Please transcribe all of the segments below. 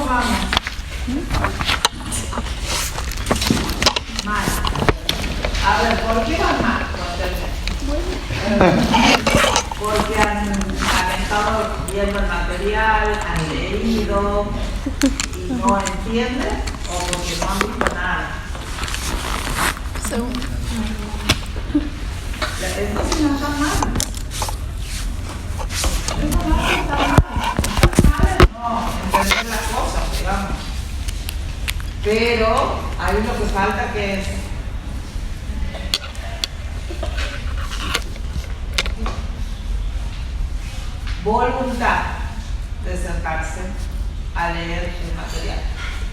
vamos? Mal. A ver, ¿por qué van mal? Porque han estado viendo el material, han leído y no entienden, o porque no han visto nada. Entonces no está mal. Eso no está mal. No, entender las cosas, digamos. Pero hay lo que falta, que es voluntad de sentarse a leer el material.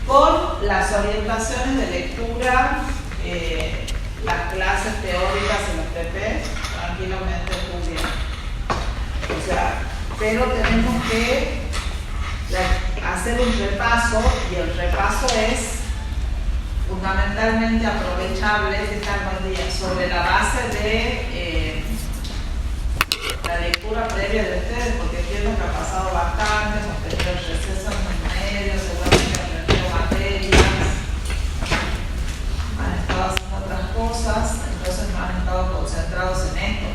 Con las orientaciones de lectura, las clases teóricas en los PP, tranquilamente estudian. O sea, pero tenemos que hacer un repaso, y el repaso es fundamentalmente aprovechable sobre la base de la lectura previa de ustedes, porque entiendo que ha pasado bastante, hemos tenido recesos en medio, seguramente han aprendido materias, han estado haciendo otras cosas, entonces no han estado concentrados en esto.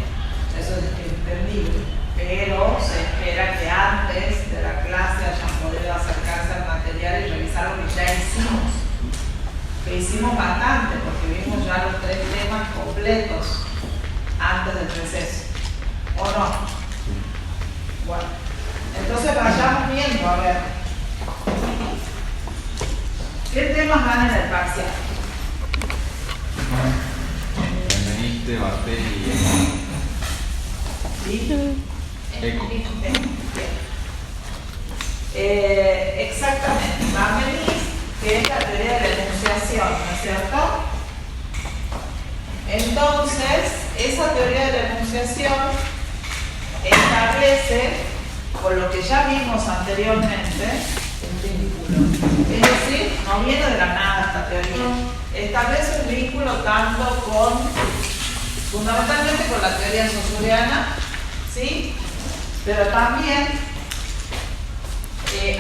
Eso es entendible, pero se espera que antes de la clase hayan podido acercarse al material y revisar lo que ya hicimos, que hicimos bastante, porque vimos ya los 3 temas completos antes del receso, ¿o no? Bueno, entonces vayamos viendo, a ver, ¿qué temas van en el parcial? Feministe, Bartel y Eco. Exactamente, Marmelis, que es la teoría de la enunciación, ¿no es cierto? Entonces, esa teoría de la enunciación establece, por lo que ya vimos anteriormente, un vínculo. Es decir, no viene de la nada esta teoría. Establece un vínculo tanto fundamentalmente con la teoría saussuriana, ¿sí? Pero también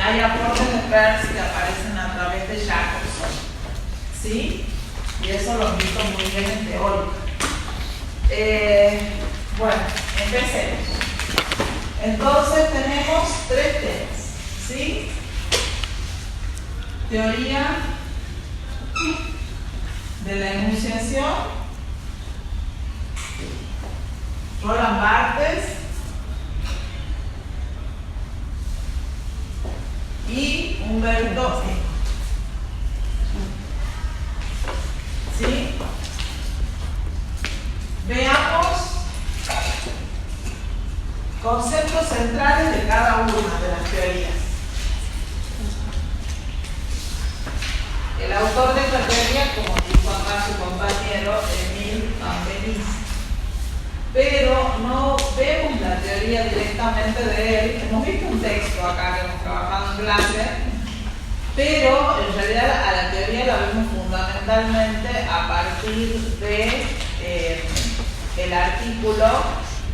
hay aportes de Peirce que aparecen a través de Jacobson, ¿sí? Y eso lo han visto muy bien en teórica. Bueno, empecemos. Entonces tenemos 3 temas, ¿sí? Teoría de la enunciación, Roland Barthes y Umberto Eco. ¿Sí? Veamos conceptos centrales de cada una de las teorías. El autor de esta teoría, como dijo acá su compañero, Emile Benveniste. Pero no vemos la teoría directamente de él. Hemos visto un texto acá que hemos trabajado en clase, pero en realidad a la teoría la vemos fundamentalmente a partir de el artículo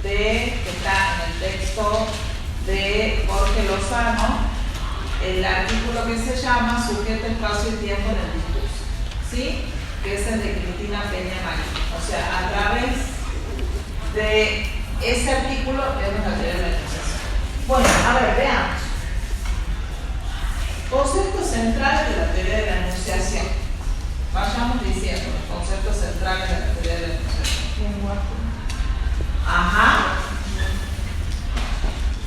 que está en el texto de Jorge Lozano, el artículo que se llama Sujeto, Espacio y Tiempo en el Discurso, ¿sí? Que es el de Cristina Peña Marín. O sea, a través de ese artículo vemos la teoría de la enunciación. Bueno, a ver, veamos. Conceptos centrales de la teoría de la enunciación. Vayamos diciendo los conceptos centrales de la teoría de la enunciación. Ajá.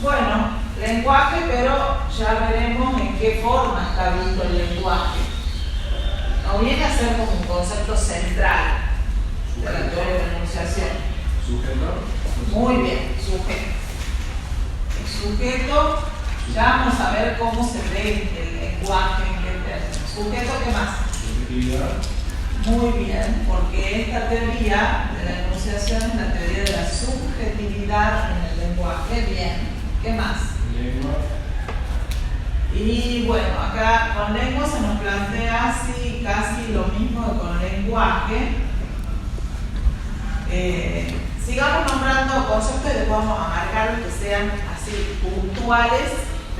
Bueno, lenguaje, pero ya veremos en qué forma está visto el lenguaje. No viene a ser como un concepto central de la teoría de la enunciación. ¿Sujeto? Muy bien, sujeto. El sujeto, ya vamos a ver cómo se ve el lenguaje en qué términos. Sujeto, ¿qué más? Subjetividad. Muy bien, porque esta teoría de la enunciación es la teoría de la subjetividad en el lenguaje. Bien, ¿qué más? Lengua. Y bueno, acá con lengua se nos plantea así, casi lo mismo que con lenguaje. Sigamos nombrando conceptos y les vamos a marcar los que sean así puntuales,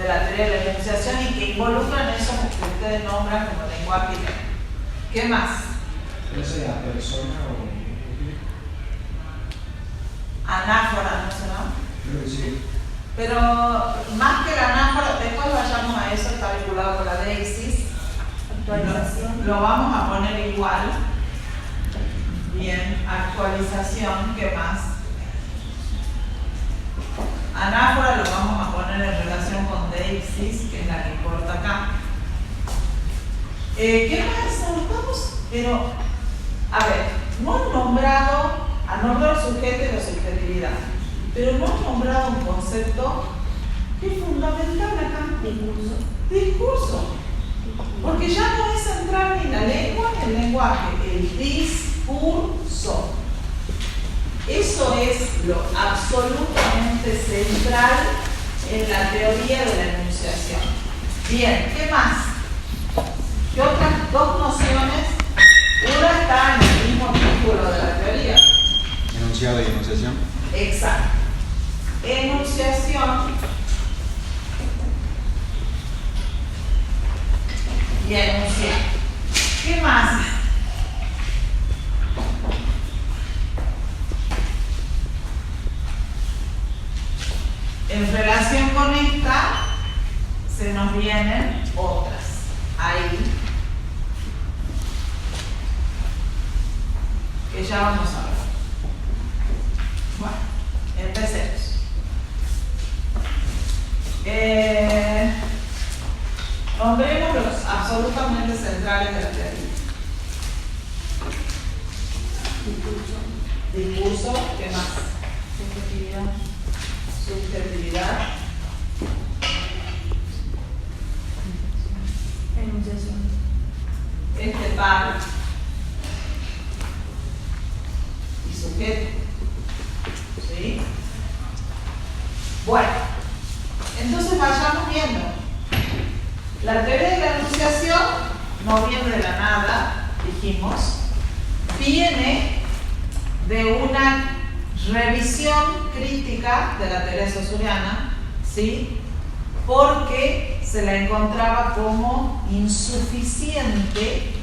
de la teoría de la enunciación y que involucran eso que ustedes nombran como lenguaje y lengua. ¿Qué más? ¿Esa es la persona o...? Anáfora, ¿no se llama? Creo que sí. Pero más que la anáfora, después vayamos a eso, está vinculado con la deixis. Actualización. Lo vamos a poner igual. Bien, actualización, ¿qué más? Anáfora lo vamos a poner en relación con deixis, que es la que importa acá. ¿Qué más anotamos? Pero, a ver, no han nombrado sujeto y la subjetividad, pero no han nombrado un concepto que es fundamental acá. Discurso. Discurso. Porque ya no es central ni la lengua ni el lenguaje, el discurso. Eso es lo absolutamente central en la teoría de la enunciación. Bien, ¿qué más? ¿Qué otras dos nociones? Una está en el mismo título de la teoría. Enunciado y enunciación. Exacto. Enunciación y enunciar. ¿Qué más? En relación con esta, se nos vienen otras. Ahí. Que ya vamos a ver. Bueno, empecemos. Nombremos los absolutamente centrales de la teoría. Discurso, ¿qué más? Subjetividad. Subjetividad, Enunciación. este par y sujeto. ¿Sí? Bueno, entonces vayamos viendo. La teoría de la enunciación no viene de la nada, dijimos, viene de una revisión crítica de la teoría saussuriana, ¿sí? Porque se la encontraba como insuficiente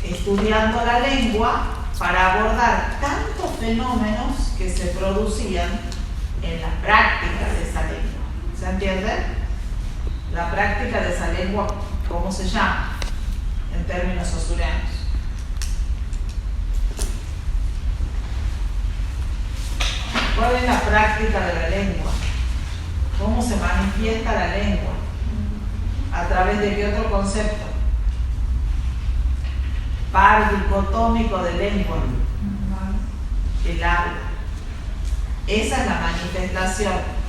estudiando la lengua para abordar tantos fenómenos que se producían en la práctica de esa lengua. ¿Se entiende? La práctica de esa lengua, ¿cómo se llama? En términos saussurianos. ¿Cuál es la práctica de la lengua? ¿Cómo se manifiesta la lengua? ¿A través de qué otro concepto? Par dicotómico de lengua. El habla. Esa es la manifestación.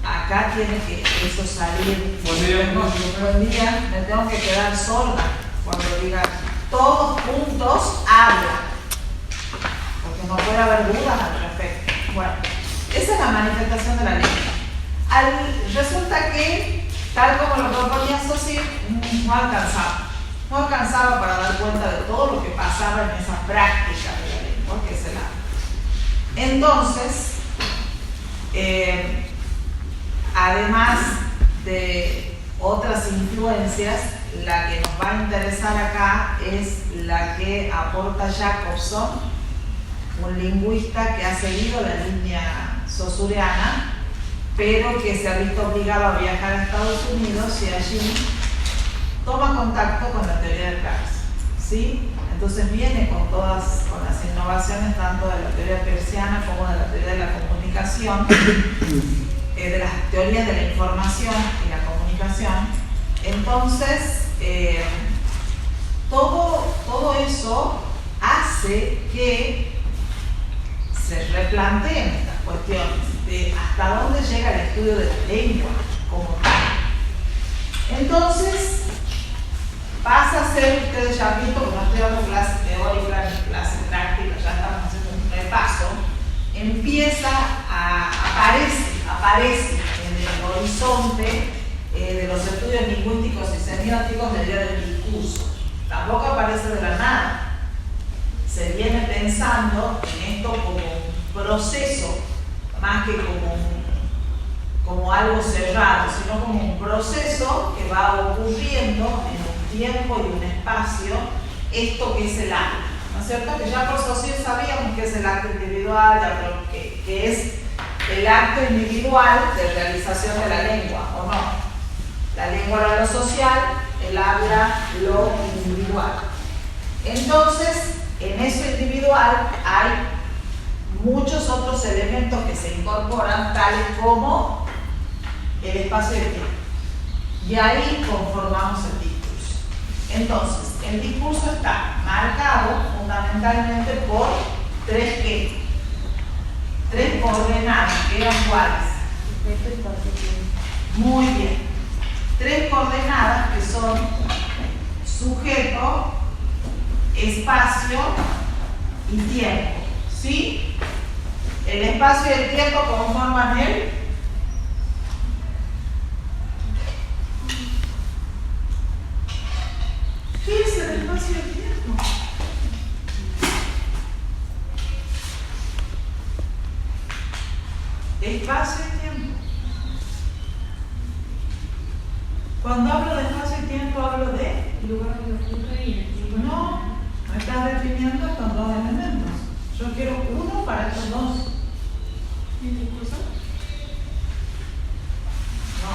Acá tiene que eso salir. Buen día, me tengo que quedar sorda cuando diga todos juntos hablan. Porque no puede haber dudas al respecto. Bueno, esa es la manifestación de la lengua. Resulta que, tal como lo proponía Saussure, no alcanzaba para dar cuenta de todo lo que pasaba en esa práctica de la lengua, que es el habla. Entonces, además de otras influencias, la que nos va a interesar acá es la que aporta Jacobson, un lingüista que ha seguido la línea saussuriana, pero que se ha visto obligado a viajar a Estados Unidos y allí toma contacto con la teoría del Peirce, ¿sí? Entonces viene con las innovaciones tanto de la teoría peirciana como de la teoría de la comunicación, de las teorías de la información y la comunicación. Entonces, todo eso hace que se replanteen estas cuestiones de hasta dónde llega el estudio de la lengua como tal. Entonces, pasa a ser, ustedes ya han visto, como estoy dando clases teóricas y clases prácticas, ya estamos haciendo un repaso, empieza aparece en el horizonte de los estudios lingüísticos y semióticos la idea del discurso. Tampoco aparece de la nada. Se viene pensando en esto como un proceso más más que como algo cerrado, sino como un proceso que va ocurriendo en un tiempo y un espacio, esto que es el acto, ¿no es cierto? Que ya por Saussure sabíamos que es el acto individual, que es el acto individual de realización de la lengua, ¿o no? La lengua era lo social, el habla lo individual. Entonces, en eso individual hay muchos otros elementos que se incorporan, tales como el espacio y el tiempo. Y ahí conformamos el discurso. Entonces, el discurso está marcado fundamentalmente por tres coordenadas, que eran cuáles. Muy bien. Tres coordenadas que son sujeto, espacio y tiempo. ¿Sí? El espacio y el tiempo conforman el ¿qué es el espacio y el tiempo? Espacio y tiempo. Cuando hablo de espacio y tiempo, hablo de Lugar de ocurre y el tiempo. no, me estás definiendo estos dos elementos. Yo quiero uno para estos dos. ¿El discurso? No.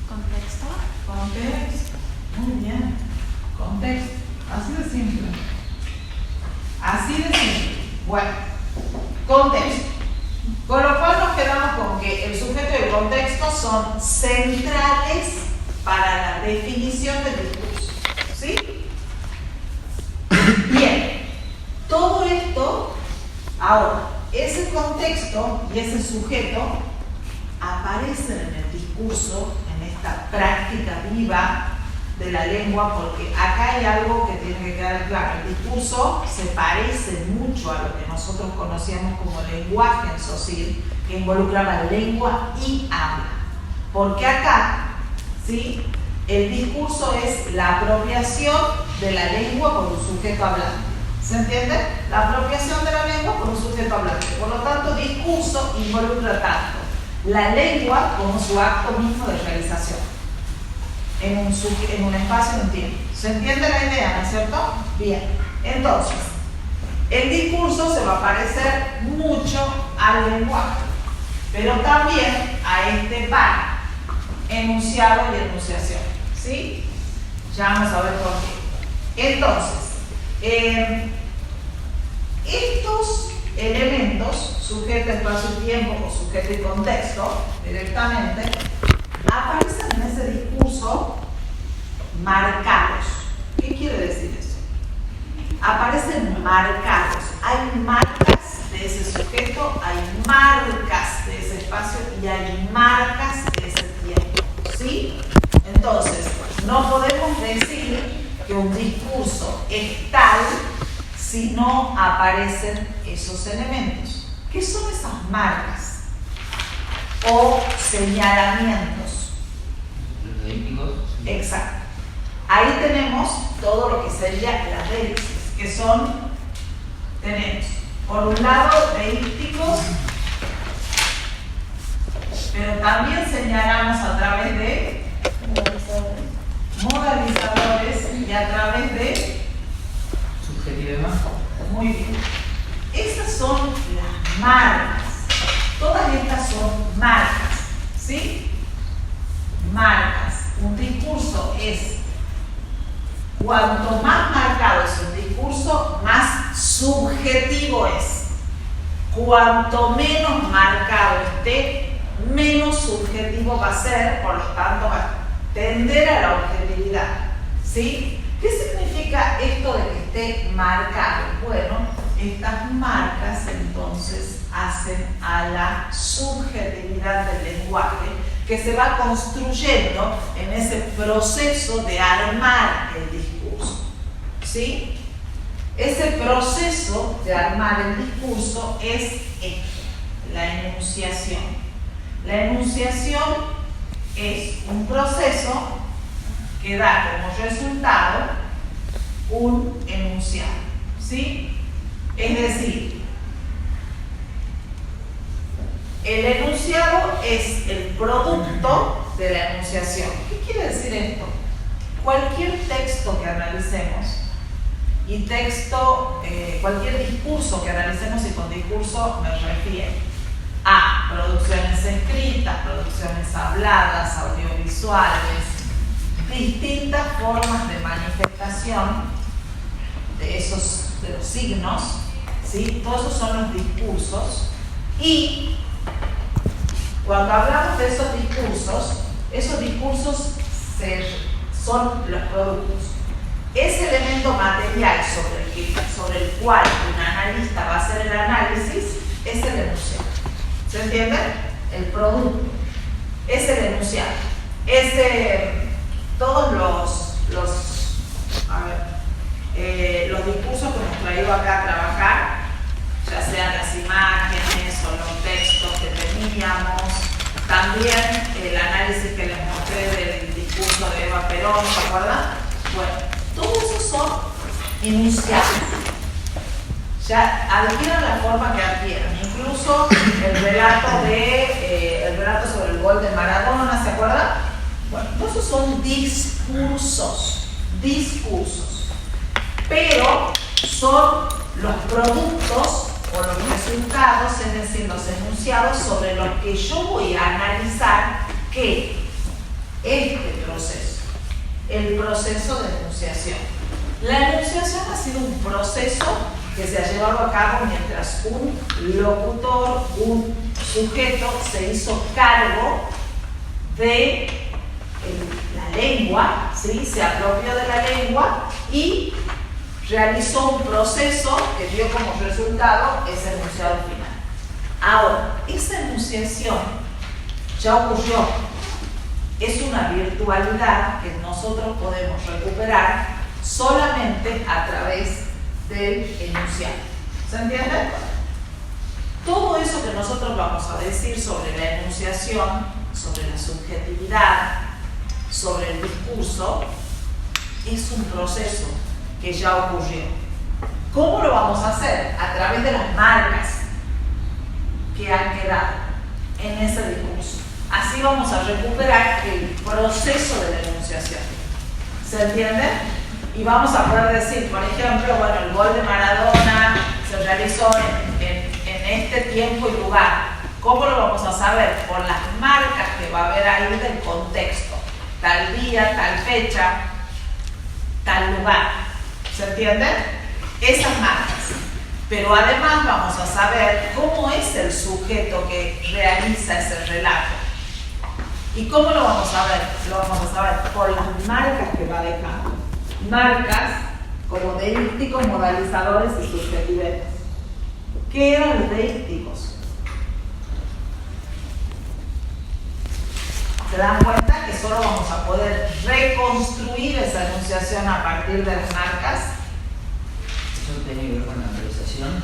Contexto. Contexto. Muy bien. Contexto. Así de simple. Así de simple. Bueno, contexto. Con lo cual nos quedamos con que el sujeto y el contexto son centrales para la definición del discurso. ¿Sí? Bien. Todo esto, ahora, ese contexto y ese sujeto aparecen en el discurso, en esta práctica viva de la lengua, porque acá hay algo que tiene que quedar claro. El discurso se parece mucho a lo que nosotros conocíamos como lenguaje en Saussure, que involucraba lengua y habla. Porque acá, ¿sí?, el discurso es la apropiación de la lengua por un sujeto hablante. ¿Se entiende? La apropiación de la lengua por un sujeto hablante. Por lo tanto, discurso involucra tanto la lengua como su acto mismo de realización en un espacio, en un tiempo. ¿Se entiende la idea, no es cierto? Bien. Entonces, el discurso se va a parecer mucho al lenguaje, pero también a este par, enunciado y enunciación. ¿Sí? Ya vamos a ver por qué. Entonces, estos elementos, sujeto, espacio y tiempo, o sujeto y contexto, directamente, aparecen en ese discurso marcados. ¿Qué quiere decir eso? Aparecen marcados. Hay marcas de ese sujeto, hay marcas de ese espacio y hay marcas de ese tiempo. ¿Sí? Entonces, no podemos decir que un discurso es tal si no aparecen esos elementos. ¿Qué son esas marcas o señalamientos? Los dípticos. Exacto. Ahí tenemos todo lo que sería las délices, que son, tenemos por un lado dípticos, pero también señalamos a través de modalizadores y a través de Subjetivo y demás. muy bien. Esas son las marcas. Todas estas son marcas. ¿Sí? Marcas. Un discurso es, cuanto más marcado es un discurso, más subjetivo es. Cuanto menos marcado esté, menos subjetivo va a ser, por lo tanto va a tender a la objetividad. ¿Sí? ¿Qué significa esto de que esté marcado? Bueno, estas marcas entonces hacen a la subjetividad del lenguaje que se va construyendo en ese proceso de armar el discurso. ¿Sí? Ese proceso de armar el discurso es la enunciación. La enunciación es un proceso que da como resultado un enunciado. ¿Sí? Es decir, El enunciado es el producto de la enunciación. ¿Qué quiere decir esto? Cualquier texto que analicemos y cualquier discurso que analicemos, y con discurso me refiero a producciones escritas, producciones habladas, audiovisuales, distintas formas de manifestación de los signos, ¿sí? Todos esos son los discursos. Y cuando hablamos de esos discursos son los productos. Ese elemento material sobre el cual un analista va a hacer el análisis es el enunciado. ¿Se entiende? El producto es el enunciado. Todos los discursos que hemos traído acá a trabajar, ya sean las imágenes o los textos que teníamos, también el análisis que les mostré del discurso de Eva Perón, ¿se acuerdan? Bueno, todos esos son enunciados. Ya adquieren la forma que adquieren. Incluso el relato sobre el gol de Maradona, ¿se acuerdan? Bueno, todos esos son discursos. Pero son los productos o los resultados, es decir, los enunciados sobre los que yo voy a analizar que este proceso, el proceso de enunciación. La enunciación ha sido un proceso que se ha llevado a cabo mientras un locutor, un sujeto, se hizo cargo de la lengua, ¿sí? Se apropió de la lengua y realizó un proceso que dio como resultado ese enunciado final. Ahora, esa enunciación ya ocurrió. Es una virtualidad que nosotros podemos recuperar solamente a través del enunciado. ¿Se entiende? Todo eso que nosotros vamos a decir sobre la enunciación, sobre la subjetividad, sobre el discurso, es un proceso que ya ocurrió. ¿Cómo lo vamos a hacer? A través de las marcas que han quedado en ese discurso. Así vamos a recuperar el proceso de la enunciación. ¿Se entiende? Y vamos a poder decir, por ejemplo, bueno, el gol de Maradona se realizó en este tiempo y lugar. ¿Cómo lo vamos a saber? Por las marcas que va a haber ahí del contexto. Tal día, tal fecha, tal lugar. ¿Se entiende? Esas marcas. Pero además vamos a saber cómo es el sujeto que realiza ese relato. ¿Y cómo lo vamos a ver? Lo vamos a saber por las marcas que va dejando. Marcas como deícticos, modalizadores y subjetividades. ¿Qué eran los deícticos? ¿Se dan cuenta que solo vamos a poder reconstruir esa enunciación a partir de las marcas? ¿Eso tiene que ver con la actualización?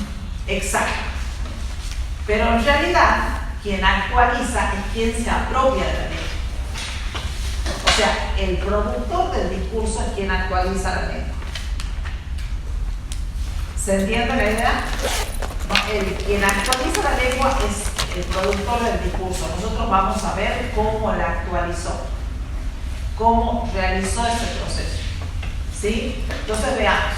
Exacto. Pero en realidad, quien actualiza es quien se apropia de la ley. O sea, el productor del discurso es quien actualiza la ley. ¿Se entiende la idea? Quien actualiza la lengua es el productor del discurso. Nosotros vamos a ver cómo la actualizó, cómo realizó ese proceso. ¿Sí? Entonces veamos.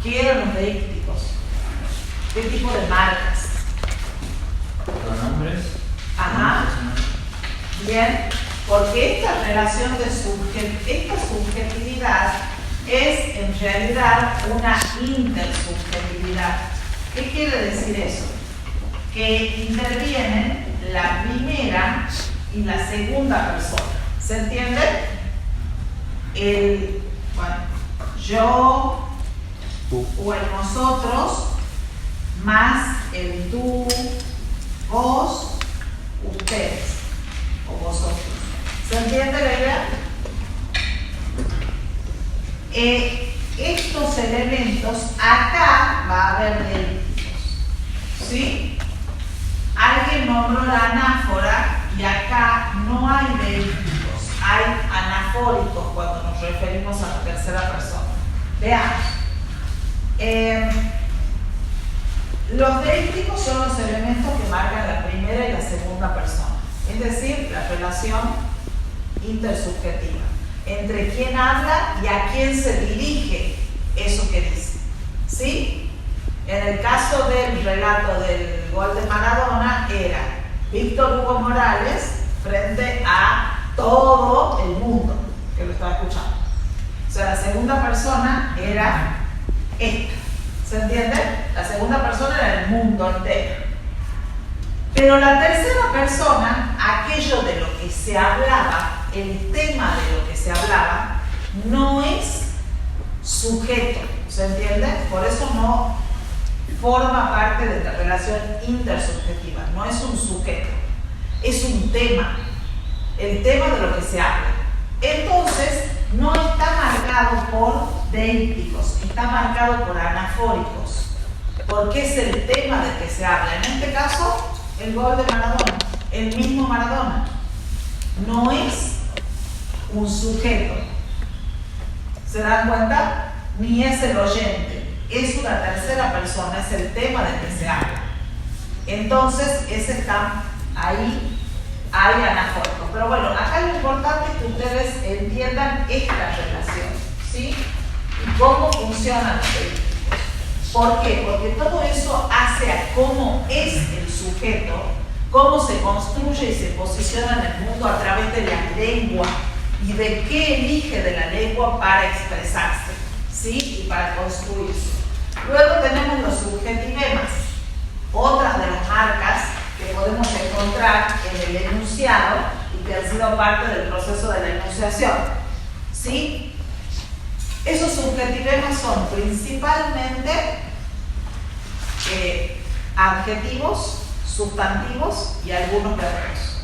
¿Qué eran los deícticos? ¿Qué tipo de marcas? Pronombres. Ajá. Bien, porque esta relación de esta subjetividad es en realidad una intersubjetividad. ¿Qué quiere decir eso? Que intervienen la primera y la segunda persona. ¿Se entiende? Yo o el nosotros más el tú, vos, ustedes o vosotros. ¿Se entiende la idea? Estos elementos, acá va a haber deícticos, ¿sí? Alguien nombró la anáfora y acá no hay deícticos, hay anafóricos cuando nos referimos a la tercera persona. Veamos. Los deísticos son los elementos que marcan la primera y la segunda persona, es decir, la relación intersubjetiva entre quién habla y a quién se dirige eso que dice. ¿Sí? En el caso del relato del gol de Maradona era Víctor Hugo Morales frente a todo el mundo que lo estaba escuchando. O sea, la segunda persona era esta. ¿Se entiende? La segunda persona era el mundo entero. Pero la tercera persona, aquello de lo que se hablaba, el tema de lo que se hablaba, no es sujeto. ¿Se entiende? Por eso no forma parte de la relación intersubjetiva. No es un sujeto. Es un tema. El tema de lo que se habla. Entonces, no está marcado por deísticos, está marcado por anafóricos, porque es el tema del que se habla. En este caso, el gol de Maradona, el mismo Maradona, no es un sujeto. ¿Se dan cuenta? Ni es el oyente, es una tercera persona, es el tema del que se habla. Entonces, ese está ahí. Hay anafóricos. Pero bueno, acá lo importante es que ustedes entiendan esta relación, ¿sí? Y cómo funcionan los deísticos. ¿Por qué? Porque todo eso hace a cómo es el sujeto, cómo se construye y se posiciona en el mundo a través de la lengua y de qué elige de la lengua para expresarse, ¿sí? Y para construirse. Luego tenemos los subjetivemas, otras de las marcas que podemos encontrar en el enunciado y que han sido parte del proceso de la enunciación. ¿Sí? Esos subjetivemas son principalmente adjetivos, sustantivos y algunos verbos.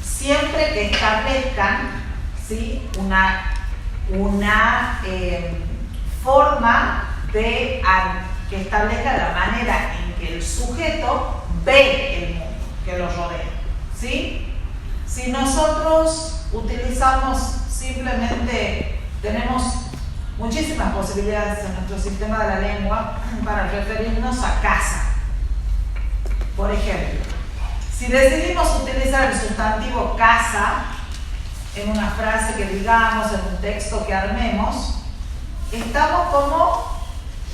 Siempre que establezcan, ¿sí?, una forma de que establezca la manera en que el sujeto ve el mundo que lo rodea, ¿sí? Si nosotros utilizamos simplemente, tenemos muchísimas posibilidades en nuestro sistema de la lengua para referirnos a casa. Por ejemplo, si decidimos utilizar el sustantivo casa en una frase que digamos, en un texto que armemos, estamos como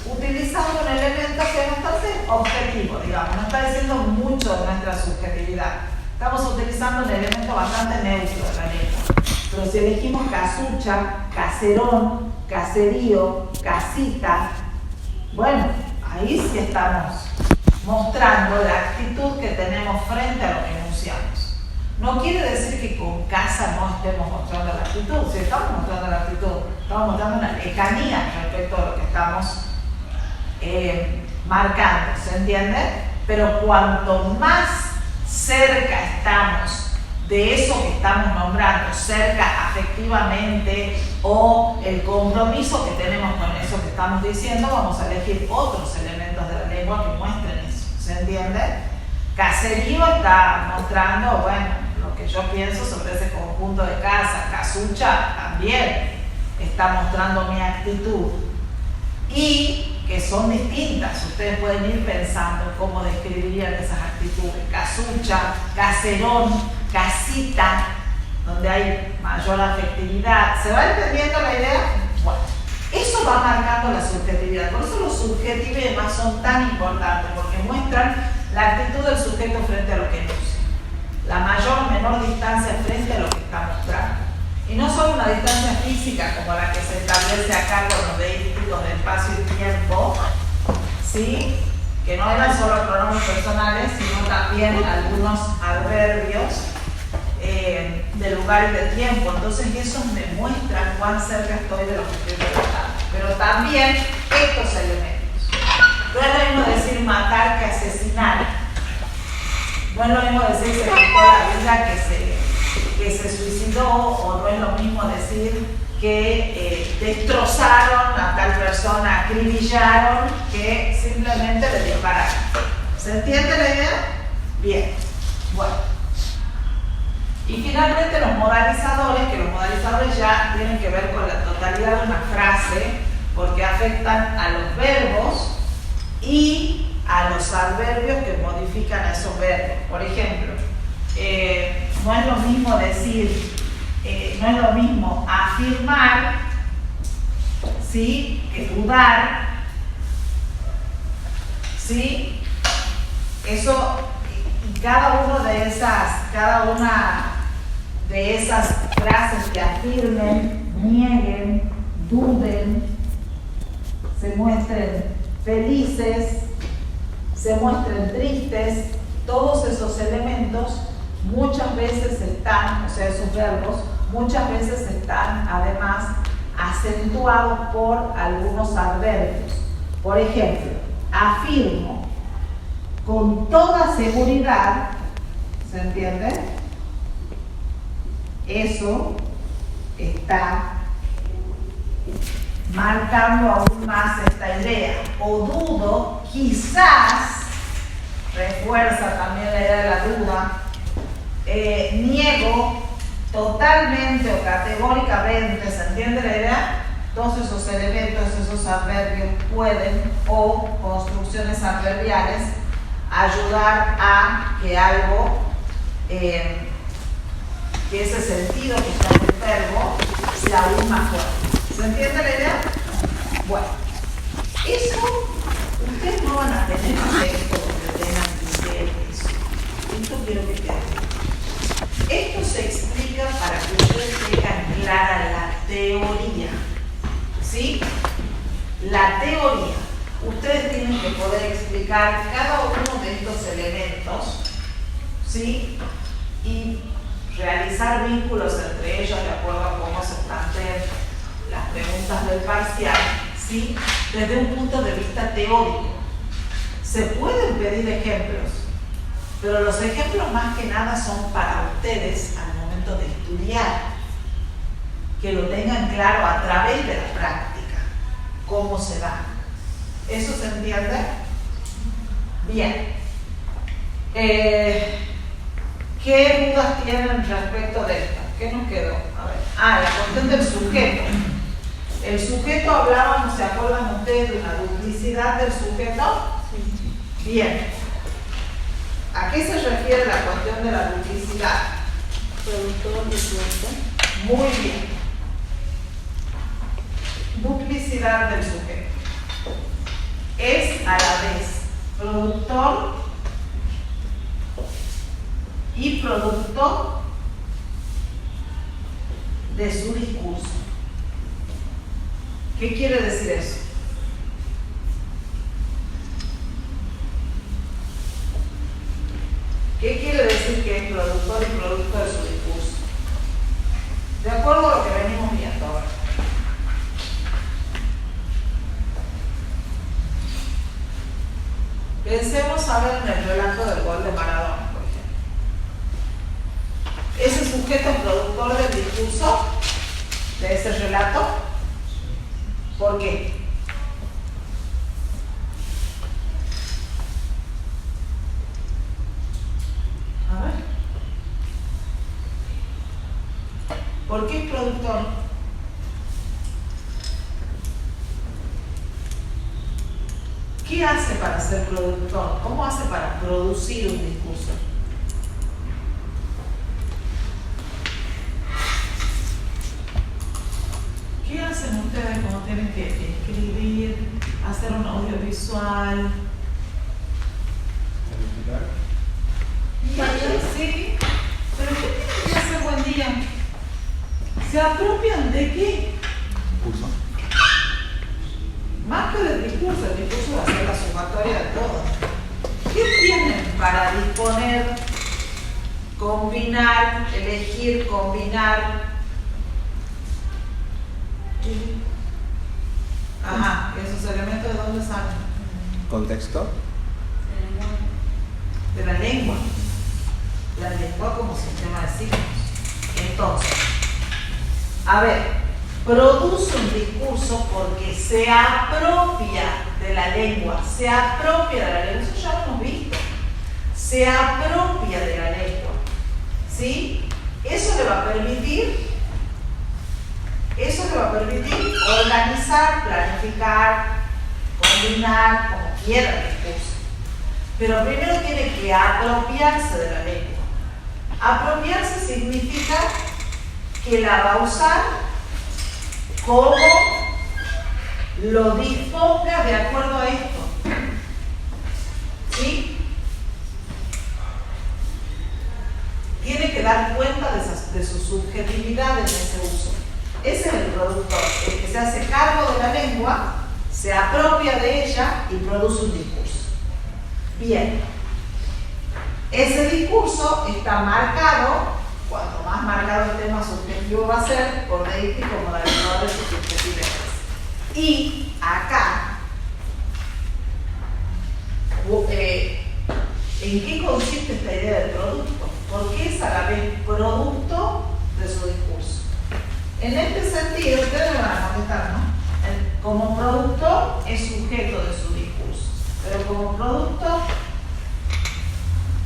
utilizando un elemento que es bastante objetivo, digamos, no está diciendo mucho de nuestra subjetividad. Estamos utilizando un elemento bastante neutro de la lengua. Pero si elegimos casucha, caserón, caserío, casita, bueno, ahí sí estamos mostrando la actitud que tenemos frente a lo que enunciamos. No quiere decir que con casa no estemos mostrando la actitud. Si estamos mostrando la actitud, estamos mostrando una lejanía respecto a lo que estamos marcando, ¿se entiende? Pero cuanto más cerca estamos de eso que estamos nombrando, cerca afectivamente, o el compromiso que tenemos con eso que estamos diciendo, vamos a elegir otros elementos de la lengua que muestren eso, ¿se entiende? Caserío está mostrando, bueno, lo que yo pienso sobre ese conjunto de casas. Casucha también está mostrando mi actitud. Y que son distintas, ustedes pueden ir pensando cómo describirían esas actitudes. Casucha, caserón, casita, donde hay mayor afectividad. ¿Se va entendiendo la idea? Bueno, eso va marcando la subjetividad. Por eso los subjetivemas son tan importantes, porque muestran la actitud del sujeto frente a lo que enuncia. La mayor o menor distancia frente a lo que está mostrando. Y no solo una distancia física como la que se establece acá con los deísticos de espacio y tiempo, ¿sí?, que no eran solo pronombres personales, sino también algunos adverbios de lugar y de tiempo. Entonces eso me muestra cuán cerca estoy de lo que estoy relatando. Pero también estos elementos. No es lo mismo decir matar que asesinar. No es lo mismo decir se quitó la vida que se suicidó, o no es lo mismo decir que destrozaron a tal persona, acribillaron, que simplemente le dispararon. ¿Se entiende la idea? Bien. Bueno. Y finalmente los modalizadores, que los modalizadores ya tienen que ver con la totalidad de una frase, porque afectan a los verbos y a los adverbios que modifican esos verbos. Por ejemplo, no es lo mismo decir, no es lo mismo afirmar, ¿sí?, que dudar, ¿sí? Eso, y cada una de esas frases que afirmen, nieguen, duden, se muestren felices, se muestren tristes, todos esos elementos muchas veces están, o sea, esos verbos, muchas veces están además acentuados por algunos adverbios. Por ejemplo, afirmo con toda seguridad, ¿se entiende? Eso está marcando aún más esta idea. O dudo, quizás, refuerza también la idea de la duda. Niego totalmente o categóricamente, ¿se entiende la idea? Todos esos elementos, esos adverbios pueden, o construcciones adverbiales, ayudar a que algo, que ese sentido que está en el verbo sea aún más fuerte. ¿Se entiende la idea? Bueno, eso ustedes no van a tener texto donde tengan que leer eso. Esto quiero que quede. Esto se explica para que ustedes tengan clara la teoría. ¿Sí? La teoría. Ustedes tienen que poder explicar cada uno de estos elementos, ¿sí?, y realizar vínculos entre ellos de acuerdo a cómo se plantean las preguntas del parcial, ¿sí?, desde un punto de vista teórico. Se pueden pedir ejemplos, pero los ejemplos más que nada son para ustedes al momento de estudiar, que lo tengan claro a través de la práctica, cómo se da. ¿Eso se entiende? Bien. ¿Qué dudas tienen respecto de esto? ¿Qué nos quedó? A ver. La cuestión del sujeto. El sujeto, hablábamos, ¿se acuerdan ustedes de una duplicidad del sujeto? Sí. Bien. ¿A qué se refiere la cuestión de la duplicidad? Productor de sujeto. Muy bien. Duplicidad del sujeto. Es a la vez productor y producto de su discurso. ¿Qué quiere decir eso? ¿Qué quiere decir que es productor y producto de su discurso? De acuerdo a lo que venimos viendo ahora. Pensemos a ver en el relato del gol de Maradona, por ejemplo. ¿Ese sujeto es productor del discurso de ese relato? ¿Por qué? A ver. ¿Por qué es productor? ¿Qué hace para ser productor? ¿Cómo hace para producir un discurso? ¿Qué hacen ustedes cuando tienen que escribir, hacer un audiovisual? Sí, pero ¿qué tienen que hacer buen día? ¿Se apropian de qué? Curso. Más que del discurso, el discurso va a ser la sumatoria de todo. ¿Qué tienen para disponer, combinar, elegir, combinar? Ajá, ¿esos elementos de dónde salen? Contexto. De la lengua. La lengua como sistema de signos. Entonces, a ver, produce un discurso porque se apropia de la lengua, se apropia de la lengua, eso ya lo hemos visto, se apropia de la lengua, ¿sí? Eso le va a permitir organizar, planificar, combinar, como quiera el discurso. Pero primero tiene que apropiarse de la lengua. Apropiarse significa que la va a usar como lo disponga de acuerdo a esto. ¿Sí? Tiene que dar cuenta de su subjetividad en ese uso. Ese es el productor, el que se hace cargo de la lengua, se apropia de ella y produce un discurso. Bien, ese discurso está marcado, cuanto más marcado el tema subjetivo va a ser, por deísmo como modalizadores y subjetividades. Y acá, ¿en qué consiste esta idea del producto? ¿Por qué es a la vez producto de su discurso? En este sentido, ustedes me van a contestar, ¿no? Como producto es sujeto de su discurso, pero como producto,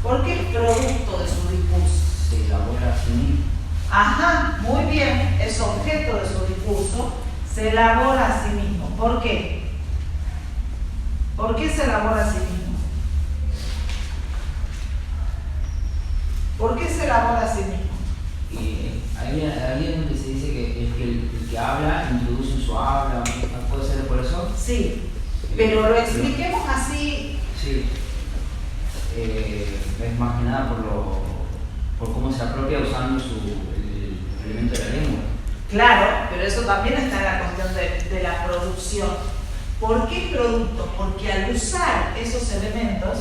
¿por qué es producto de su discurso? Se elabora a sí mismo. Ajá, muy bien, es objeto de su discurso, se elabora a sí mismo. ¿Por qué? ¿Por qué se elabora a sí mismo? ¿Por qué se elabora a sí mismo? Hay donde se dice que el que habla introduce en su habla, ¿puede ser por eso? Sí, pero lo expliquemos así. Sí, es más que nada por cómo se apropia usando el elemento de la lengua. Claro, pero eso también está en la cuestión de la producción. ¿Por qué producto? Porque al usar esos elementos,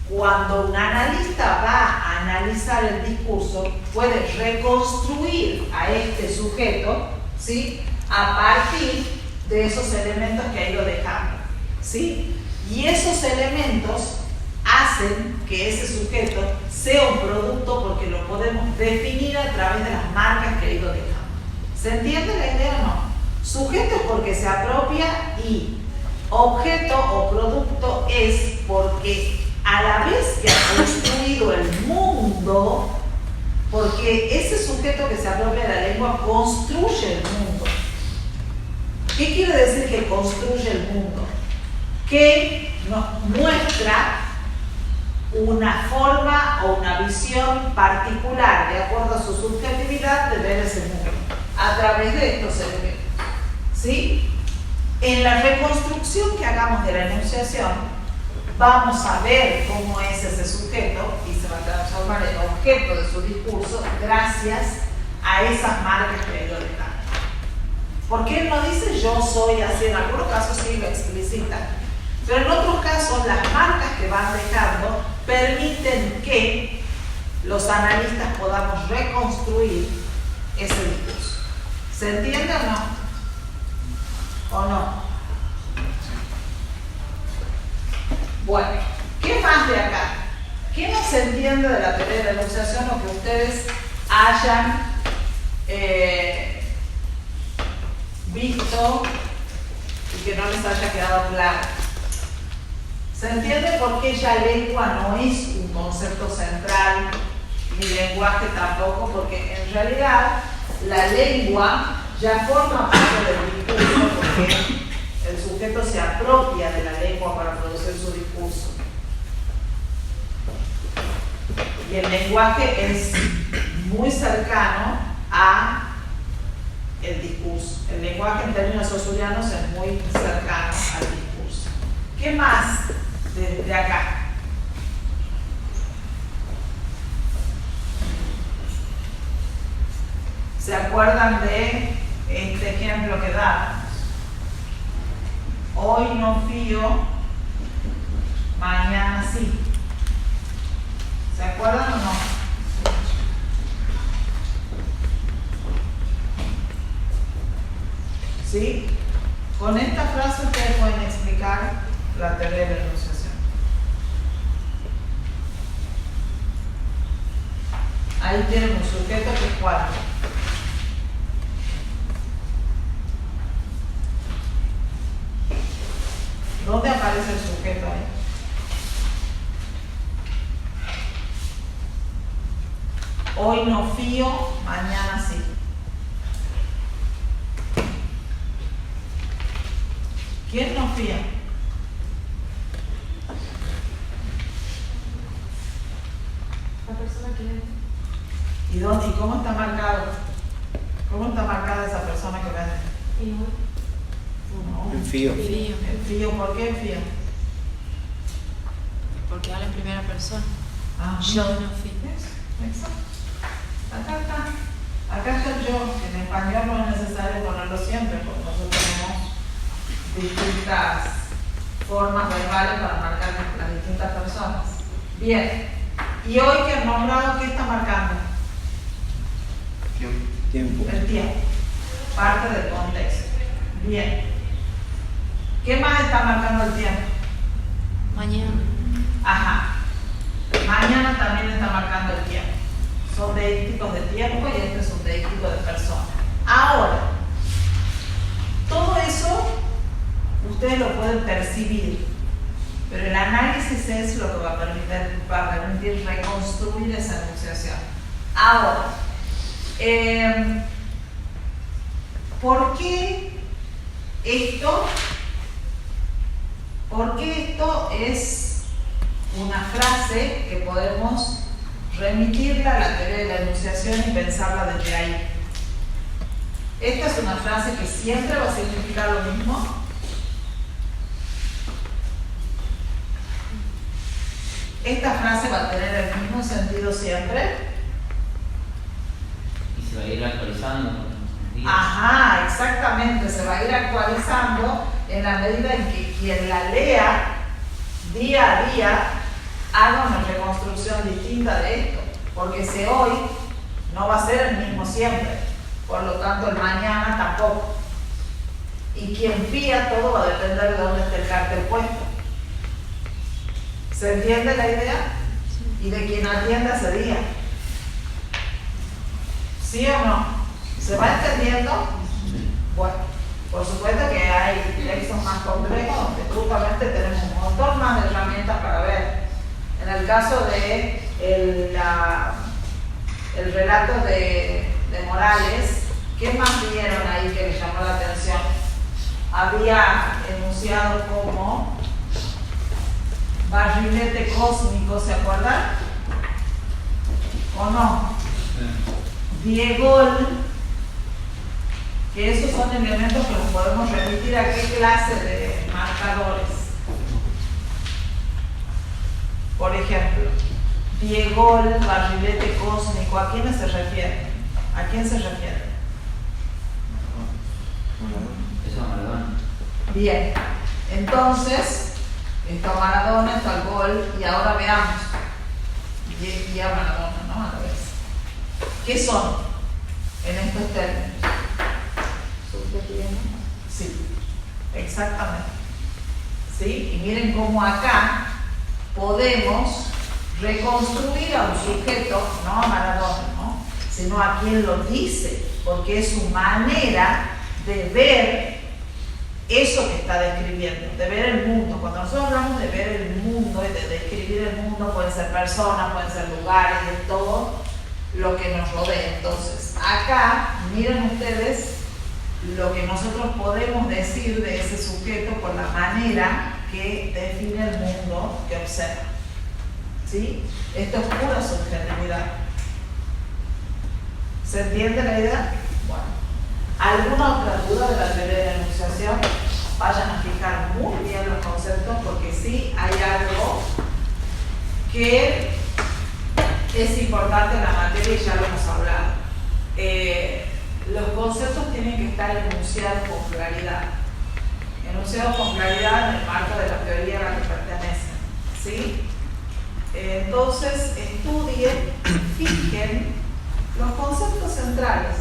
cuando un analista va a analizar el discurso, puede reconstruir a este sujeto, ¿sí?, a partir de esos elementos que ha ido dejando, ¿sí? Y esos elementos hacen que ese sujeto sea un producto porque lo podemos definir a través de las marcas que ha ido dejando. ¿Se entiende la idea o no? Sujeto es porque se apropia y objeto o producto es porque a la vez que ha construido el mundo, porque ese sujeto que se apropia de la lengua construye el mundo. ¿Qué quiere decir que construye el mundo? Que nos muestra una forma o una visión particular de acuerdo a su subjetividad de ver ese mundo a través de estos elementos. ¿Sí? En la reconstrucción que hagamos de la enunciación, vamos a ver cómo es ese sujeto y se va a transformar en objeto de su discurso gracias a esas marcas que lo dejan. Porque él no dice yo soy así, en algunos casos sí lo explicita, pero en otros casos las marcas que van dejando permiten que los analistas podamos reconstruir ese discurso. ¿Se entiende o no? ¿O no? Bueno, ¿qué más de acá? ¿Qué no se entiende de la teoría de la enunciación o que ustedes hayan visto y que no les haya quedado claro? ¿Se entiende por qué ya lengua no es un concepto central, ni lenguaje tampoco? Porque en realidad la lengua ya forma parte del discurso porque el sujeto se apropia de la lengua para producir su discurso. Y el lenguaje es muy cercano a el discurso. El lenguaje en términos osurianos es muy cercano al discurso. ¿Qué más de acá? ¿Se acuerdan de este ejemplo que da? Hoy no fío, mañana sí. ¿Se acuerdan o no? ¿Sí? Con esta frase ustedes pueden explicar la teoría de la enunciación. Ahí tienen un sujeto que es cuál. ¿Dónde aparece el sujeto ahí? Hoy no fío, mañana sí. ¿Quién no fía? ¿Y dónde? ¿Y cómo está marcado? ¿Cómo está marcada esa persona que vende? No. El fío. El fío, ¿por qué el fío? Porque habla en primera persona. Ah, Yo no fui. Exacto. Acá está. Acá está el yo, que en español no es necesario ponerlo siempre, porque nosotros tenemos distintas formas verbales para marcar las distintas personas. Bien. Y hoy que han nombrado, ¿qué está marcando? Tiempo. El tiempo. Parte del contexto. Bien. ¿Qué más está marcando el tiempo? Mañana. Ajá. Mañana también está marcando el tiempo. Son deícticos de tiempo y este es un deíctico de persona. Ahora, todo eso ustedes lo pueden percibir, pero el análisis es lo que va a permitir reconstruir esa enunciación. Ahora, ¿por qué esto? Porque esto es una frase que podemos remitirla a la teoría de la enunciación y pensarla desde ahí. Esta es una frase que siempre va a significar lo mismo. Esta frase va a tener el mismo sentido siempre. Y se va a ir actualizando con los días. Ajá, exactamente, se va a ir actualizando en la medida en que quien la lea día a día haga una reconstrucción distinta de esto, porque ese hoy no va a ser el mismo siempre, por lo tanto el mañana tampoco. Y quien fía, todo va a depender de dónde esté el cartel puesto. ¿Se entiende la idea? Y de quien atienda ese día. ¿Sí o no? ¿Se va entendiendo? Bueno, por supuesto que hay textos más complejos donde justamente tenemos un montón más de herramientas para ver. En el caso de el relato de Morales, ¿qué más vieron ahí que les llamó la atención? Había enunciado como barrilete cósmico, ¿se acuerdan? ¿O no? Diegol, que esos son elementos que los podemos remitir a qué clase de marcadores. Por ejemplo, Diegol, barrilete cósmico, ¿a quiénes se refiere? ¿A quién se refiere? Eso es Maradona. Bien, entonces, está Maradona, está el gol, y ahora veamos. Y a Maradona, ¿no? A la vez. ¿Qué son en estos términos? Subjetivo. Sí, exactamente. ¿Sí? Y miren cómo acá podemos reconstruir a un sujeto, no a Maradona, ¿no? Sino a quien lo dice, porque es su manera de ver eso que está describiendo, de ver el mundo. Cuando nosotros hablamos de ver el mundo y de describir el mundo, pueden ser personas, pueden ser lugares, de todo lo que nos rodea. Entonces, acá, miren ustedes lo que nosotros podemos decir de ese sujeto por la manera que define el mundo que observa. ¿Sí? Esto es pura subjetividad. ¿Se entiende la idea? Bueno. ¿Alguna otra duda de la teoría de la enunciación? Vayan a fijar muy bien los conceptos, porque sí hay algo que es importante en la materia y ya lo hemos hablado. Los conceptos tienen que estar enunciados con claridad. Enunciados con claridad en el marco de la teoría a la que pertenecen. ¿Sí? Entonces, estudien, fijen los conceptos centrales.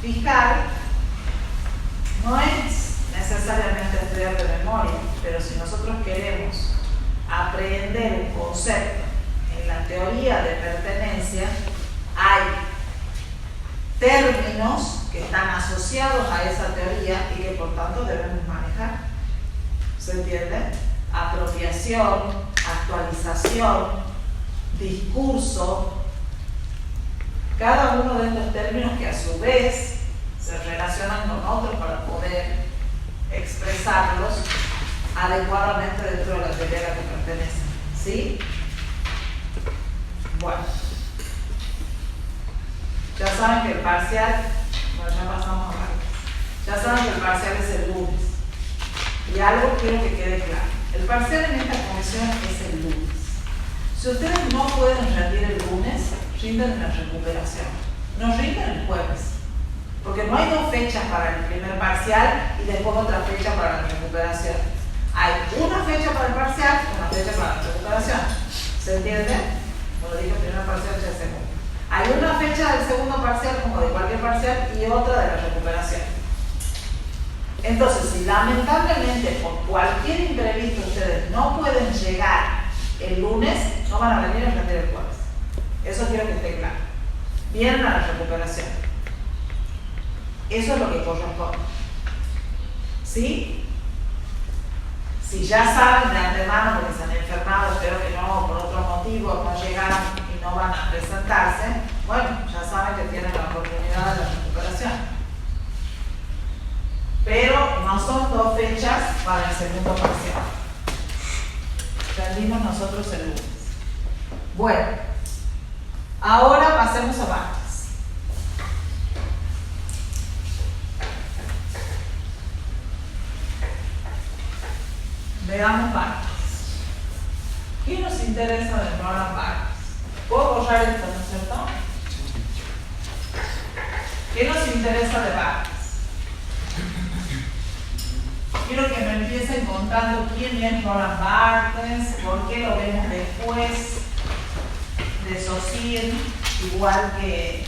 Fijar no es necesariamente estudiar de memoria, pero si nosotros queremos aprender un concepto en la teoría de pertenencia, hay términos que están asociados a esa teoría y que por tanto debemos manejar. ¿Se entiende? Apropiación, actualización, discurso. Cada uno de estos términos que a su vez se relacionan con otros para poder expresarlos adecuadamente dentro de la teoría a la que pertenecen. ¿Sí? Bueno. saben que el parcial, bueno, ya pasamos a varios. Ya saben que el parcial es el lunes. Y algo quiero que quede claro. El parcial en esta comisión es el lunes. Si ustedes no pueden rendir el lunes, rinden en la recuperación. No rinden el jueves. Porque no hay dos fechas para el primer parcial y después otra fecha para la recuperación. Hay una fecha para el parcial y una fecha para la recuperación. ¿Se entiende? Como dije, primer parcial y el segundo. Hay una fecha del segundo parcial, como de cualquier parcial, y otra de la recuperación. Entonces, si lamentablemente por cualquier imprevisto ustedes no pueden llegar el lunes, no van a venir a rendir el jueves. Eso quiero que esté claro. Vienen a la recuperación. Eso es lo que corresponde. ¿Sí? Si ya saben de antemano porque se han enfermado, espero que no, por otro motivo, no llegaron y no van a presentarse, bueno, ya saben que tienen la oportunidad de la recuperación. Pero no son dos fechas para el segundo parcial. Rendimos nosotros el lunes. Bueno, ahora pasemos a partes. Veamos partes. ¿Qué nos interesa de programa partes? ¿Puedo borrar esto, no es cierto? ¿Qué nos interesa de partes? Quiero que me empiecen contando quién es Roland Barthes, por qué lo vemos después de Saussure, igual que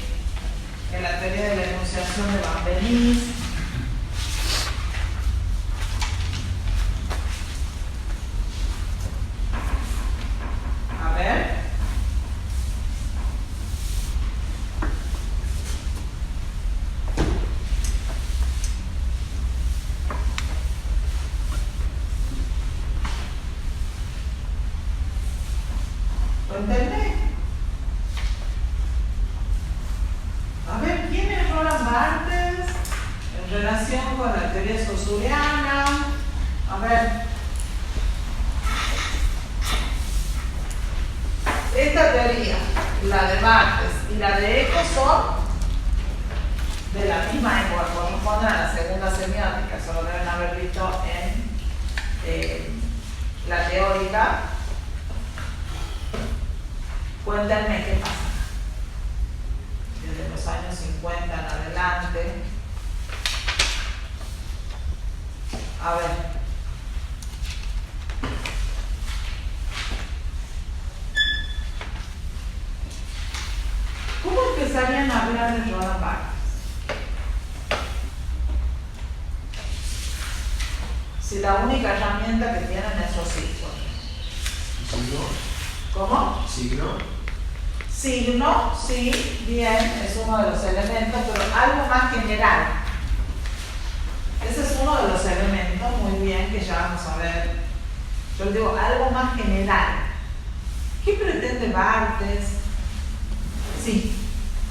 en la teoría de la enunciación de Van Benis. A ver. Cuéntenme. A ver, ¿quién es Roland Barthes en relación con la teoría saussuriana? A ver. Esta teoría, la de Barthes y la de Eco, son de la misma época, corresponden a la segunda semiótica, solo deben haber visto en la teórica. Cuéntenme qué pasa. Desde los años 50 en adelante. A ver. ¿Cómo empezarían a hablar de Roland Barthes? Si la única herramienta que tienen es los signos. ¿Signo? ¿Cómo? ¿Signo? Signo, sí, bien, es uno de los elementos, pero algo más general. Ese es uno de los elementos, muy bien, que ya vamos a ver. Yo les digo, algo más general. ¿Qué pretende Barthes? Sí.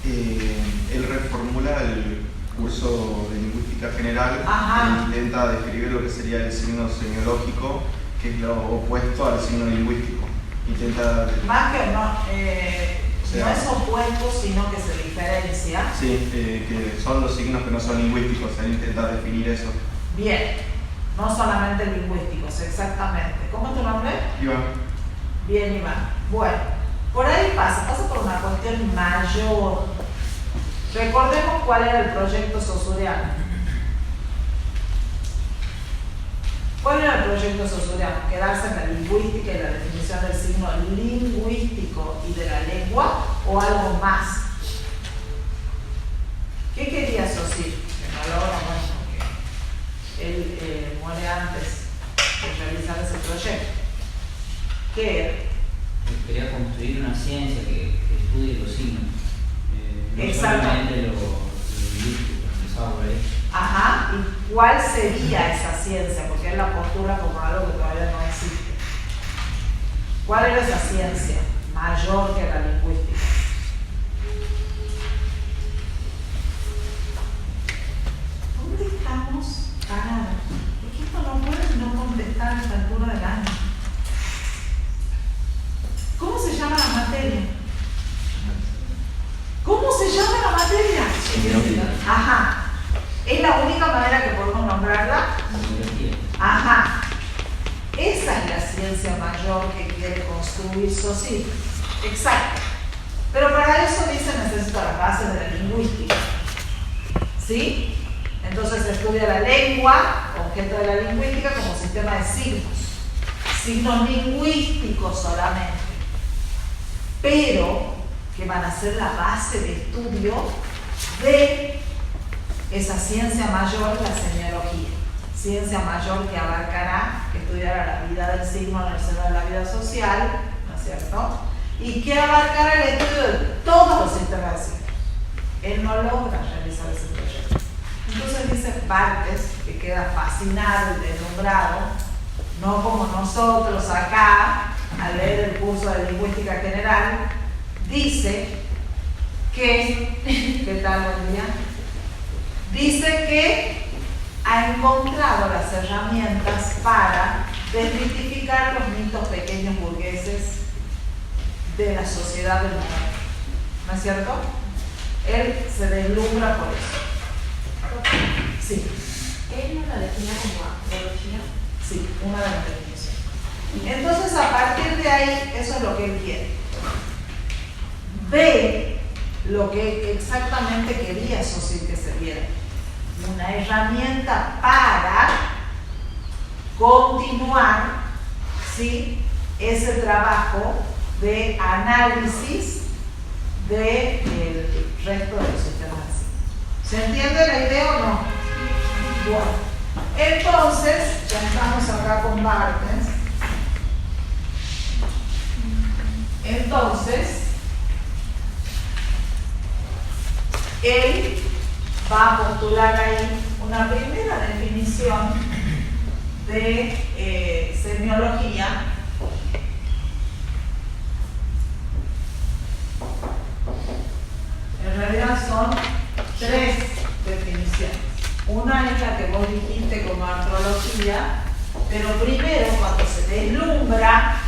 Él reformula el curso de lingüística general. Ajá. E intenta describir lo que sería el signo semiológico, que es lo opuesto al signo lingüístico. Intenta... Más que no es opuesto, sino que se diferencia. Sí, que son los signos que no son lingüísticos. Él intenta definir eso. Bien, no solamente lingüísticos, exactamente. ¿Cómo es tu nombre? Iván. Bien, Iván. Bueno, por ahí pasa por una cuestión mayor. Recordemos cuál era el proyecto saussuriano. ¿Cuál era el proyecto saussuriano? ¿Quedarse en la lingüística y la definición del signo lingüístico y de la lengua o algo más? ¿Qué quería Saussure? Que no logra, bueno, porque él muere antes de realizar ese proyecto. ¿Qué era? Quería construir una ciencia que estudie los signos. No solamente lo lingüístico, empezaba por ahí. Ajá, ¿y cuál sería esa ciencia? Porque él la postula como algo que todavía no existe. ¿Cuál era esa ciencia mayor que la lingüística? ¿Dónde estamos parados? Es que esto no puede no contestar a esta altura del año. ¿Cómo se llama la materia? ¿Cómo se llama la materia? ¿Es la única manera que podemos nombrarla? Semiología. Ajá. Esa es la ciencia mayor que quiere construir Saussure. Exacto. Pero para eso dice necesita las bases de la lingüística. ¿Sí? Entonces estudia la lengua, objeto de la lingüística, como sistema de signos. Signos lingüísticos solamente. Pero que van a ser la base de estudio de esa ciencia mayor, la semiología. Ciencia mayor que abarcará, que estudiará la vida del signo en el seno de la vida social, ¿no es cierto? Y que abarcará el estudio de todos los sistemas de signos. Él no logra realizar ese proyecto. Entonces dice Barthes, que queda fascinado y deslumbrado, no como nosotros acá, al leer el curso de lingüística general, dice que, ¿qué tal, buen día? Dice que ha encontrado las herramientas para desmitificar los mitos pequeños burgueses de la sociedad del momento. ¿No es cierto? Él se deslumbra por eso. Sí. ¿Él no la define como antropología? Sí, una de las definiciones. Entonces, a partir de ahí, eso es lo que él quiere. Ve lo que exactamente quería Saussure que se viera. Una herramienta para continuar, ¿sí?, ese trabajo de análisis del resto de los sistemas. ¿Se entiende la idea o no? Bueno. Entonces, ya estamos acá con Barthes. Entonces, él va a postular ahí una primera definición de semiología. En realidad son 3 definiciones. Una es la que vos dijiste como antropología, pero primero cuando se deslumbra,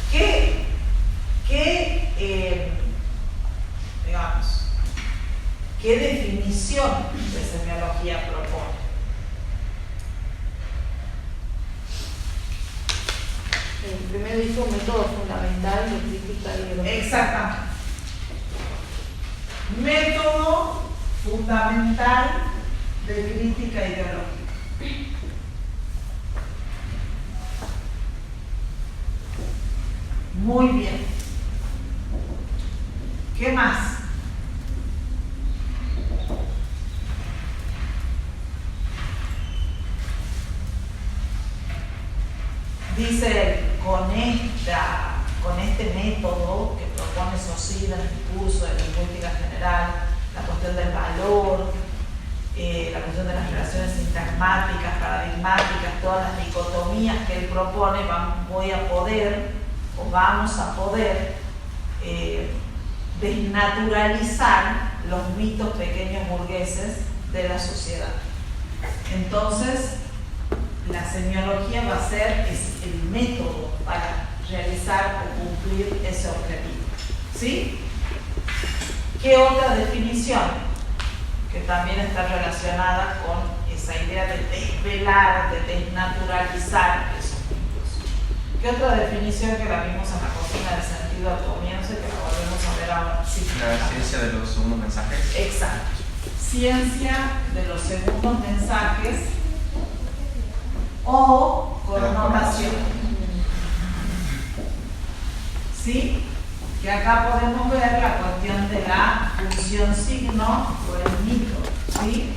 ¿qué definición de semiología propone? Primero dijo un método fundamental de crítica ideológica. Exactamente. Método fundamental de crítica ideológica. Muy bien. ¿Qué más? Dice él, con este método que propone Saussure en el curso de lingüística general, la cuestión del valor, la cuestión de las relaciones sintagmáticas, paradigmáticas, todas las dicotomías que él propone, vamos a poder desnaturalizar los mitos pequeños burgueses de la sociedad. Entonces, la semiología va a ser el método para realizar o cumplir ese objetivo. ¿Sí? ¿Qué otra definición? Que también está relacionada con esa idea de desvelar, de desnaturalizar esos mitos. ¿Qué otra definición que la vimos en la cocina del sentido al comienzo y que la volvemos a ver ahora? Sí, La ciencia de los segundos mensajes. exacto. Ciencia de los segundos mensajes o connotación. ¿Sí? Que acá podemos ver la cuestión de la función signo o el mito. ¿Sí?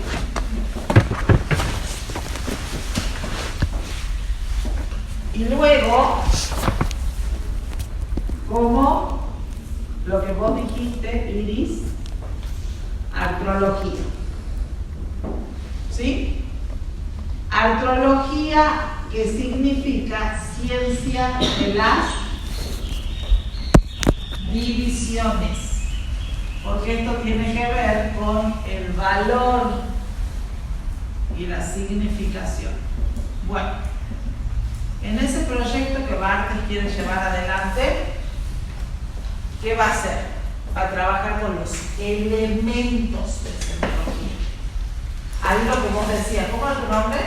Y luego, como lo que vos dijiste, Iris, artrología. ¿Sí? Artrología, que significa ciencia de las divisiones, porque esto tiene que ver con el valor y la significación. Bueno, en ese proyecto que Barthes quiere llevar adelante, ¿qué va a hacer? Va a trabajar con los elementos de semiología. ahí lo que vos decías, ¿cómo es tu nombre?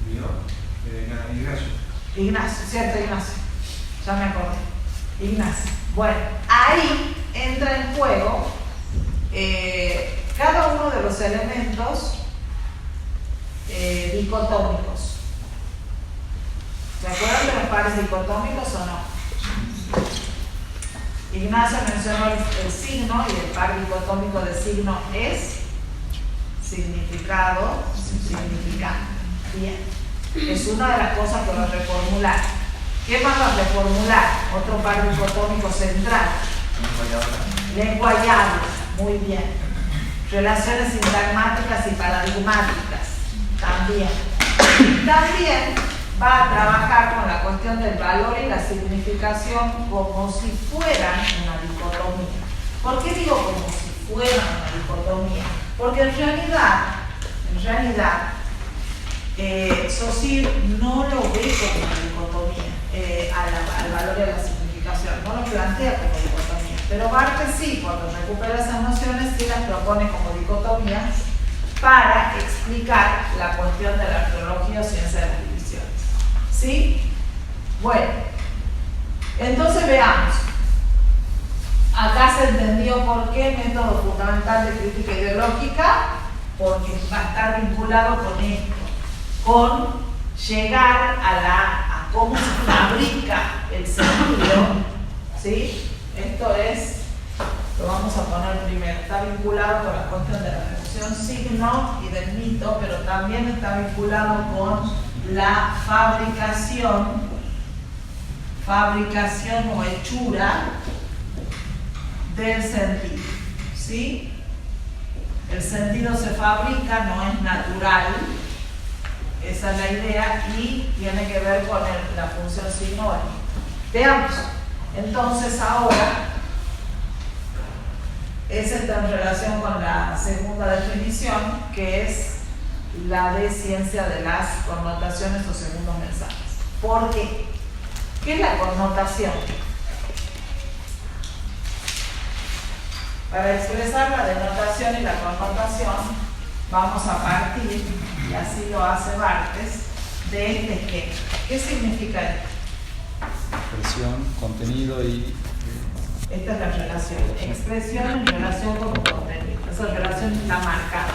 ¿Mío? Ignacio. Ignacio, ¿cierto, Ignacio? Ya me acordé. Ignacio. Bueno, ahí entra en juego cada uno de los elementos dicotómicos. ¿Se acuerdan de los pares dicotómicos o no? Ignacio mencionó el signo, y el par dicotómico de signo es significado, significante. Bien. Es una de las cosas que va a reformular. ¿Qué más va a reformular? Otro par dicotómico central. Lengua y habla. Muy bien. Relaciones sintagmáticas y paradigmáticas. También. Y también va a trabajar con la cuestión del valor y la significación como si fueran una dicotomía. ¿Por qué digo como si fueran una dicotomía? Porque en realidad, Saussure no lo ve como una dicotomía al valor y a la significación, no lo plantea como dicotomía. Pero Barthes sí, cuando recupera esas nociones, sí las propone como dicotomías para explicar la cuestión de la arqueología o ciencia de las divisiones. ¿Sí? Bueno, entonces veamos. Acá se entendió por qué método fundamental de crítica ideológica, porque va a estar vinculado con esto, con llegar a cómo se fabrica el sentido. ¿Sí? Esto es, lo vamos a poner primero, está vinculado con la cuestión de la función signo y del mito, pero también está vinculado con la fabricación o hechura del sentido. ¿Sí? El sentido se fabrica, no es natural, esa es la idea, y tiene que ver con la función signo. Veamos, entonces ahora, esa está en relación con la segunda definición, que es la de ciencia de las connotaciones o segundos mensajes. ¿Por qué? ¿Qué es la connotación? Para expresar la denotación y la connotación, vamos a partir, y así lo hace Barthes, de este esquema. ¿Qué significa esto? Expresión, contenido y... Esta es la relación. Expresión en relación con contenido. Esa relación está marcada.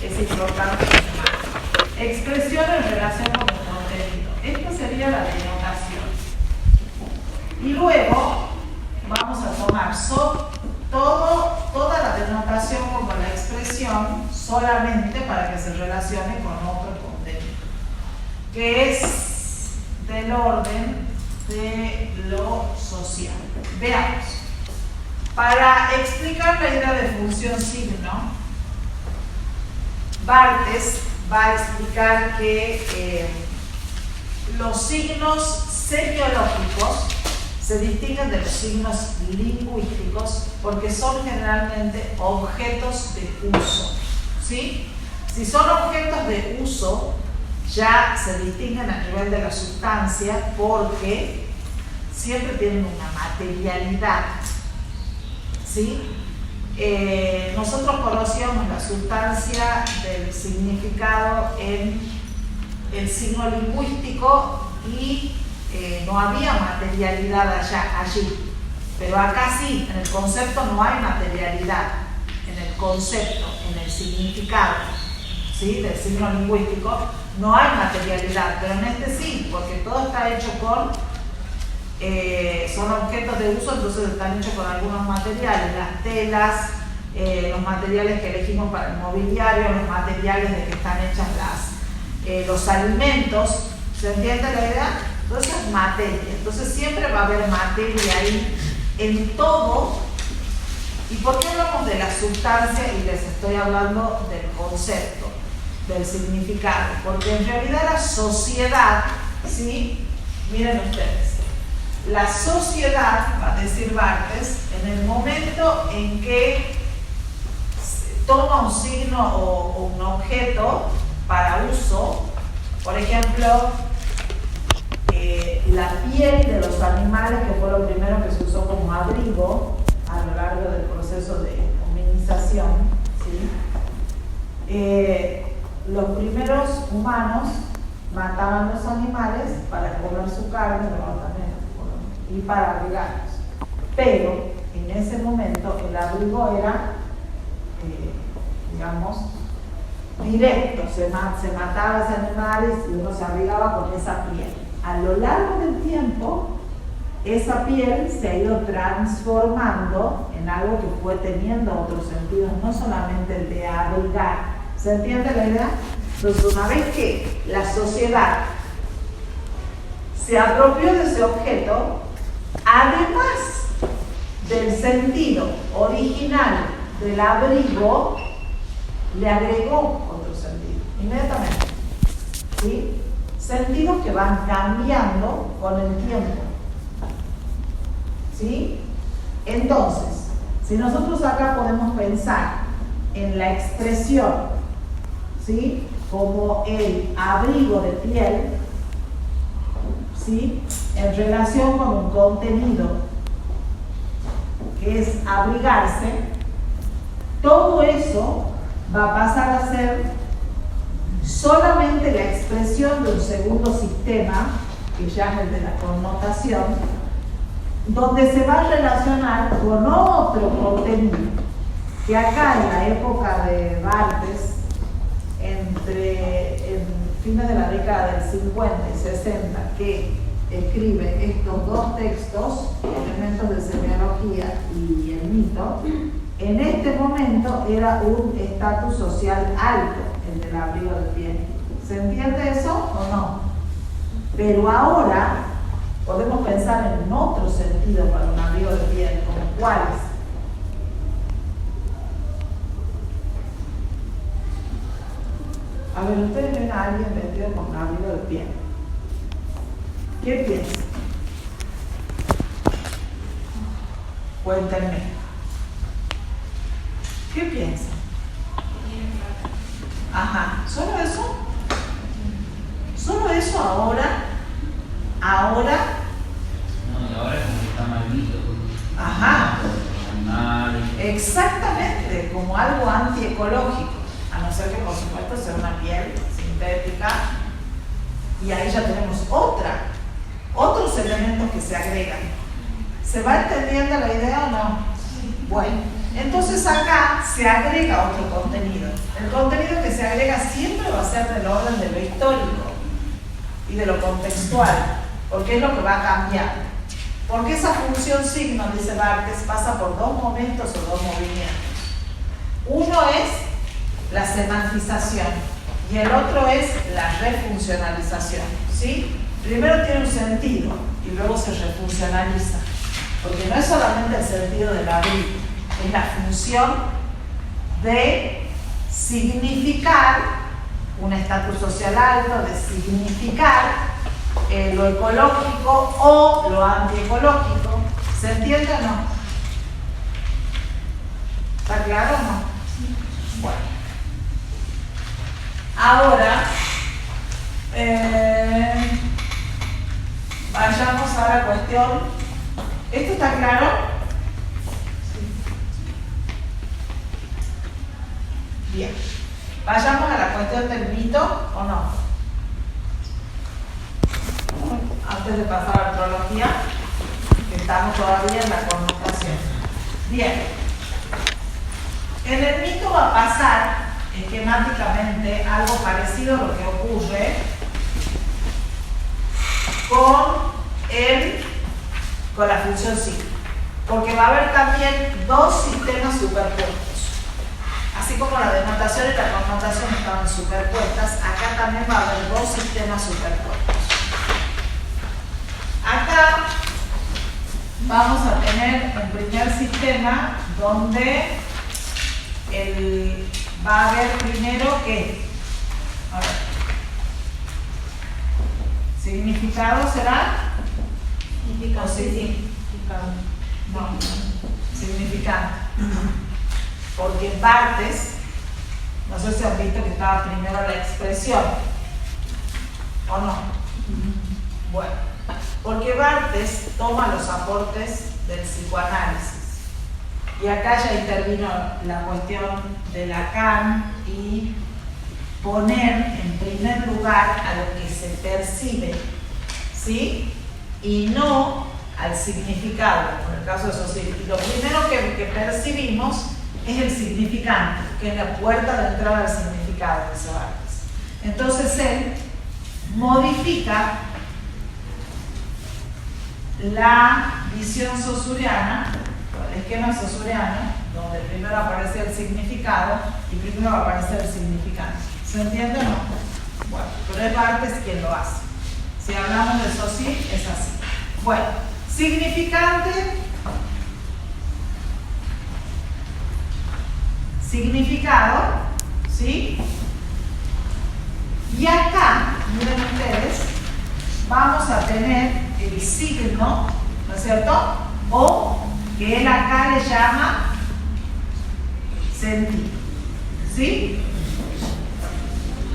Es importante que se marque. Expresión en relación con el contenido. Esta sería la denotación. Y luego vamos a tomar toda la denotación como la expresión solamente para que se relacione con otro contenido, que es del orden de lo social. Veamos. Para explicar la idea de función signo, Barthes va a explicar que los signos semiológicos se distinguen de los signos lingüísticos porque son generalmente objetos de uso. ¿Sí? Si son objetos de uso, ya se distinguen a nivel de la sustancia porque siempre tienen una materialidad. ¿Sí? Nosotros conocíamos la sustancia del significado en el signo lingüístico y no había materialidad allí, pero acá sí, en el concepto no hay materialidad, en el concepto, en el significado, ¿sí? Del signo lingüístico no hay materialidad, pero en este sí, porque todo está hecho con son objetos de uso, entonces están hechos con algunos materiales, las telas, los materiales que elegimos para el mobiliario, los materiales de que están hechas los alimentos. ¿Se entiende la idea? Entonces es materia, entonces siempre va a haber materia ahí en todo. ¿Y por qué hablamos de la sustancia y les estoy hablando del concepto, del significado? Porque en realidad la sociedad, ¿sí? Miren ustedes, la sociedad, va a decir Barthes, en el momento en que toma un signo o un objeto para uso, por ejemplo, la piel de los animales, que fue lo primero que se usó como abrigo a lo largo del proceso de hominización, ¿sí? los primeros humanos mataban los animales para comer su carne, y para abrigarlos. Pero en ese momento el abrigo era, digamos, directo, se mataba a ese animales y uno se abrigaba con esa piel. A lo largo del tiempo, esa piel se ha ido transformando en algo que fue teniendo otros sentidos, no solamente el de abrigar. ¿Se entiende la idea? Entonces, una vez que la sociedad se apropió de ese objeto, además del sentido original del abrigo, le agregó otro sentido, inmediatamente. ¿Sí? Sentidos que van cambiando con el tiempo. ¿Sí? Entonces, si nosotros acá podemos pensar en la expresión, ¿sí?, como el abrigo de piel, ¿sí?, en relación con un contenido que es abrigarse, todo eso va a pasar a ser solamente la expresión de un segundo sistema, que ya es el de la connotación, donde se va a relacionar con otro contenido, que acá en la época de Barthes, en fines de la década del 50 y 60, que escribe estos dos textos, Elementos de Semiología y El mito, en este momento era un estatus social alto, el del abrigo de piel. ¿Se entiende eso o no? Pero ahora podemos pensar en otro sentido para un abrigo de piel, como cuáles. A ver, ustedes ven a alguien vestido con un abrigo de piel. ¿Qué piensan? Cuéntenme. ¿Qué piensan? Ajá, ¿solo eso? ¿Solo eso ahora? Ahora. No, y ahora como que está mal visto. Ajá. Animales. Exactamente, como algo antiecológico, a no ser que por supuesto sea una piel sintética, y ahí ya tenemos otros elementos que se agregan. ¿Se va entendiendo la idea o no? Bueno, entonces acá se agrega otro contenido. El contenido que se agrega siempre va a ser del orden de lo histórico y de lo contextual, porque es lo que va a cambiar. Porque esa función signo, dice Barthes, pasa por dos momentos o dos movimientos. Uno es la semantización y el otro es la refuncionalización. ¿Sí? Primero tiene un sentido y luego se refuncionaliza. Porque no es solamente el sentido del abrigo, es la función de significar un estatus social alto, de significar lo ecológico o lo antiecológico. ¿Se entiende o no? ¿Está claro o no? Bueno. Ahora, vayamos a la cuestión. ¿Esto está claro? Bien. Vayamos a la cuestión del mito, ¿o no? Antes de pasar a la antropología, que estamos todavía en la connotación. Bien. En el mito va a pasar esquemáticamente algo parecido a lo que ocurre con la función signo, porque va a haber también dos sistemas superpuestos. Así como la denotación y la connotación estaban superpuestas, acá también va a haber dos sistemas superpuestos. Acá vamos a tener un primer sistema donde va a haber primero que, a ver, significado será o significado. No, significado. Porque Barthes, no sé si han visto que estaba primero la expresión, ¿o no? Bueno, porque Barthes toma los aportes del psicoanálisis. Y acá ya intervino la cuestión de Lacan y poner en primer lugar a lo que se percibe, ¿sí? Y no al significado, en el caso de Saussure. Y lo primero que percibimos es el significante, que es la puerta de entrada al significado de Cervantes. Entonces él modifica la visión saussuriana, el esquema saussuriano, donde primero aparece el significado y primero va a aparecer el significante. ¿Se entiende o no? Bueno, pero es Barthes quien lo hace. Si hablamos de Saussure, es así. Bueno, significante, significado, ¿sí? Y acá, miren ustedes, vamos a tener el signo, ¿no es cierto? O que él acá le llama sentido, ¿sí?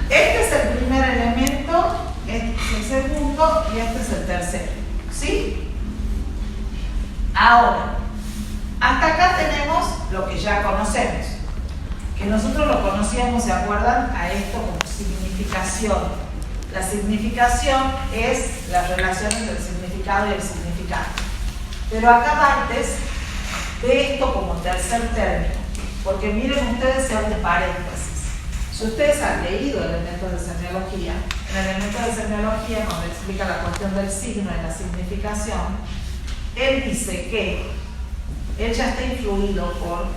Este es el primer elemento, este es el segundo y este es el tercero, ¿sí? Ahora, hasta acá tenemos lo que ya conocemos, que nosotros lo conocíamos, ¿se acuerdan? A esto como significación. La significación es las relaciones del significado y el significante. Pero acá Barthes ve esto como tercer término, porque miren ustedes, se abre un paréntesis. Si ustedes han leído elementos de semiología, en el elemento de semiología, donde explica la cuestión del signo y la significación, él dice que él ya está influido por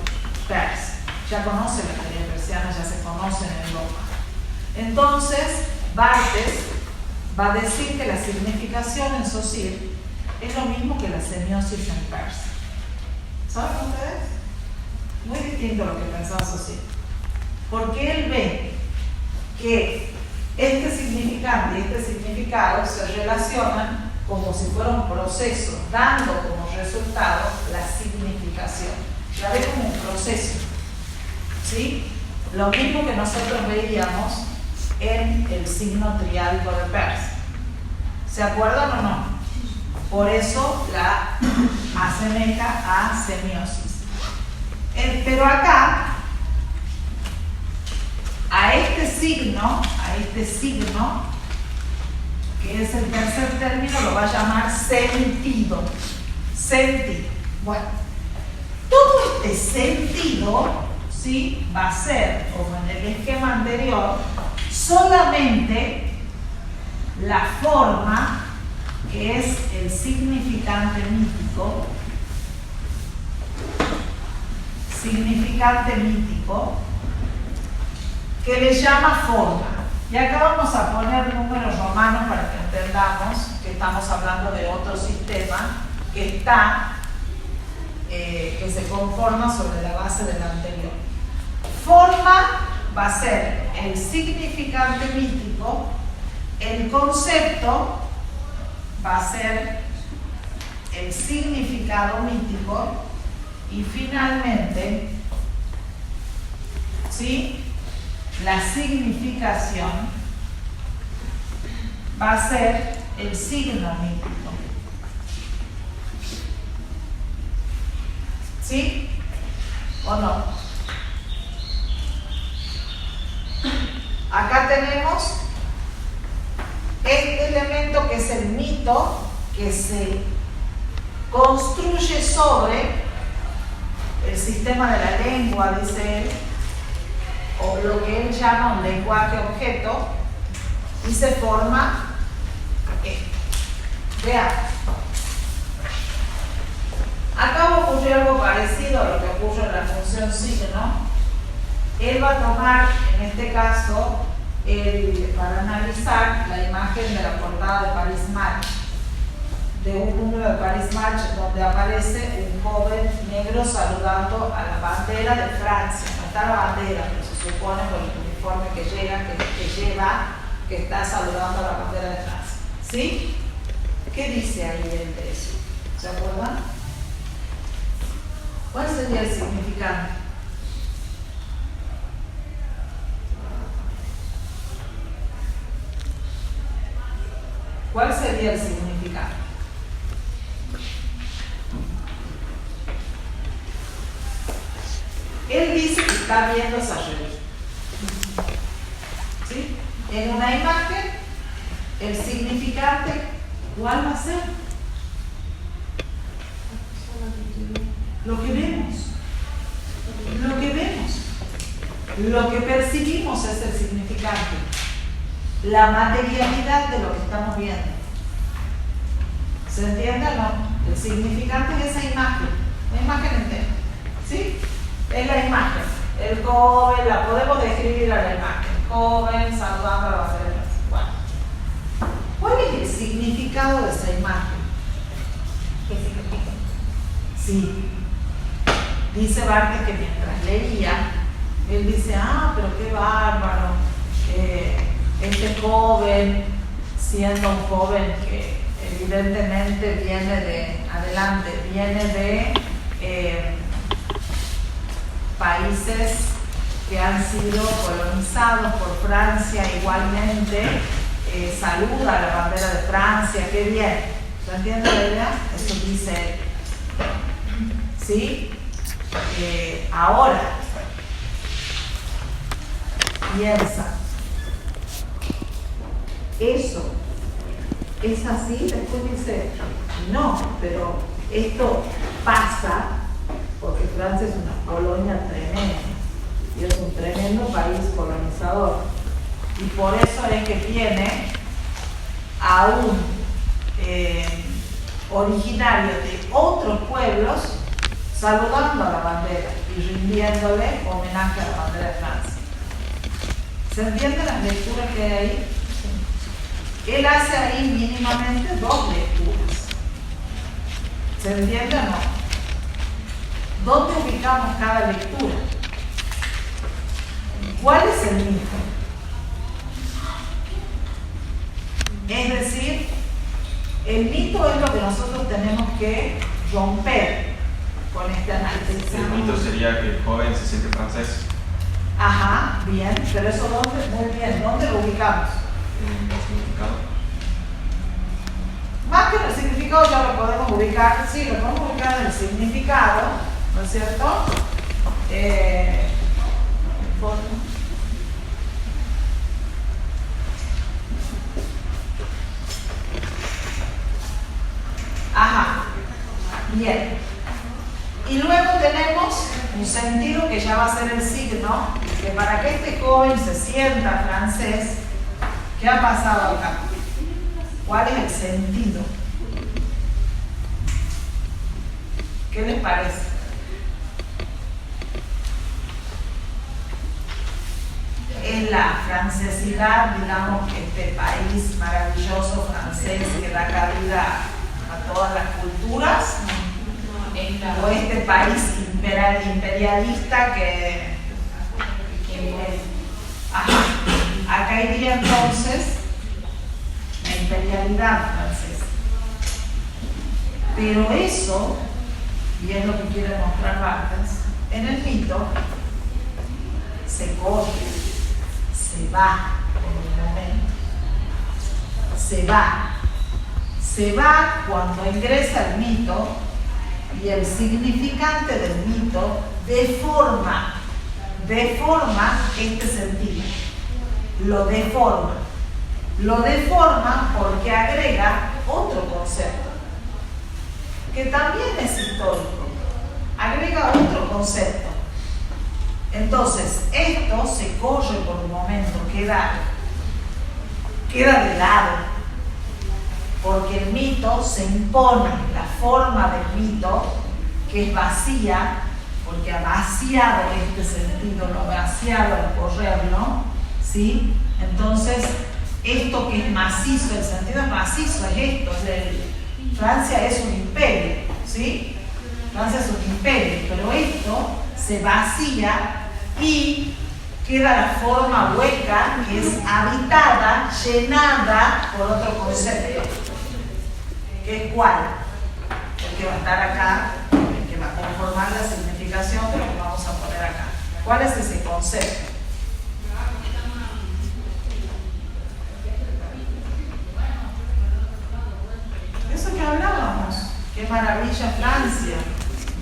Peirce, ya conoce la teoría persiana, ya se conoce en Europa. Entonces, Barthes va a decir que la significación en Saussure es lo mismo que la semiosis en Peirce. ¿Saben ustedes? Muy distinto a lo que pensaba Saussure. Porque él ve que este significante y este significado se relacionan como si fuera un proceso, dando como resultado la significación. La ve como un proceso, ¿sí? Lo mismo que nosotros veíamos en el signo triádico de Peirce. ¿Se acuerdan o no? Por eso la asemeja a semiosis. Pero acá, a este signo, que es el tercer término, lo va a llamar sentido. Sentido. Bueno, todo este sentido, ¿sí?, va a ser, como en el esquema anterior, solamente la forma que es el significante mítico, que le llama forma. Y acá vamos a poner números romanos para que entendamos que estamos hablando de otro sistema que está, que se conforma sobre la base del anterior. Forma va a ser el significante mítico, el concepto va a ser el significado mítico y finalmente, ¿sí?, la significación va a ser el signo mítico. ¿Sí? ¿O no? Acá tenemos este elemento que es el mito, que se construye sobre el sistema de la lengua, dice él, o lo que él llama un lenguaje objeto, y se forma esto. Vean. Acá va a ocurrir algo parecido a lo que ocurre en la función signo. Él va a tomar, en este caso, para analizar la imagen de la portada de Paris Match, de un número de Paris Match donde aparece un joven negro saludando a la bandera de Francia. No está la bandera, pero se supone por el uniforme que lleva que está saludando a la bandera de Francia. ¿Sí? ¿Qué dice ahí él de eso? ¿Se acuerdan? ¿Cuál sería el significado? ¿Cuál sería el significado? Él dice que está viendo esa revista. ¿Sí? En una imagen, el significante, ¿cuál va a ser? Lo que vemos. Lo que vemos. Lo que percibimos es el significante. La materialidad de lo que estamos viendo. ¿Se entiende o no? El significante es esa imagen. La imagen entera. ¿Sí? Es la imagen. El joven, la podemos describir a la imagen. Joven saludando a la bandera. Bueno. ¿Cuál es el significado de esa imagen? ¿Qué significa? Sí. Dice Barthes que mientras leía, él dice, pero qué bárbaro. Este joven, siendo un joven que evidentemente viene de países que han sido colonizados por Francia igualmente, saluda a la bandera de Francia, qué bien. ¿Se entiende la idea? Eso dice él. ¿Sí? Ahora, piensa, ¿eso es así? Después dice, no, pero esto pasa porque Francia es una colonia tremenda y es un tremendo país colonizador, y por eso es que tiene a un originario de otros pueblos saludando a la bandera y rindiéndole homenaje a la bandera de Francia. ¿Se entienden las lecturas que hay ahí? Él hace ahí mínimamente dos lecturas. ¿Se entiende o no? ¿Dónde ubicamos cada lectura? ¿Cuál es el mito? Es decir, el mito es lo que nosotros tenemos que romper con este análisis. El mito sería que el joven se siente francés. Ajá, bien, pero eso ¿dónde? Muy bien, ¿dónde lo ubicamos? En el significado. Más que en el significado ya lo podemos ubicar, sí, lo podemos ubicar en el significado, ¿no es cierto? Ajá, bien. Y luego tenemos un sentido que ya va a ser el signo, que para que este joven se sienta francés, ¿qué ha pasado acá? ¿Cuál es el sentido? ¿Qué les parece? Es la francesidad, digamos, este país maravilloso francés que da cabida a todas las culturas, o este país imperialista que acá iría entonces la imperialidad francesa. Pero eso, y es lo que quiere mostrar Barthes, en el mito se corre, se va por un momento, se va cuando ingresa el mito, y el significante del mito deforma este sentido, lo deforma porque agrega otro concepto que también es histórico, agrega otro concepto. Entonces esto se corre por un momento, queda de lado, porque el mito se impone, la forma del mito, que es vacía, porque ha vaciado este sentido, lo ha vaciado al correrlo, ¿sí? Entonces, esto que es macizo, el sentido es macizo, es esto, Francia es un imperio, ¿sí? Francia es un imperio, pero esto se vacía y queda la forma hueca, que es habitada, llenada por otro concepto. ¿Qué es cuál? El que va a estar acá, el que va a conformar la significación de lo que vamos a poner acá. ¿Cuál es ese concepto? Eso que hablábamos, qué maravilla Francia,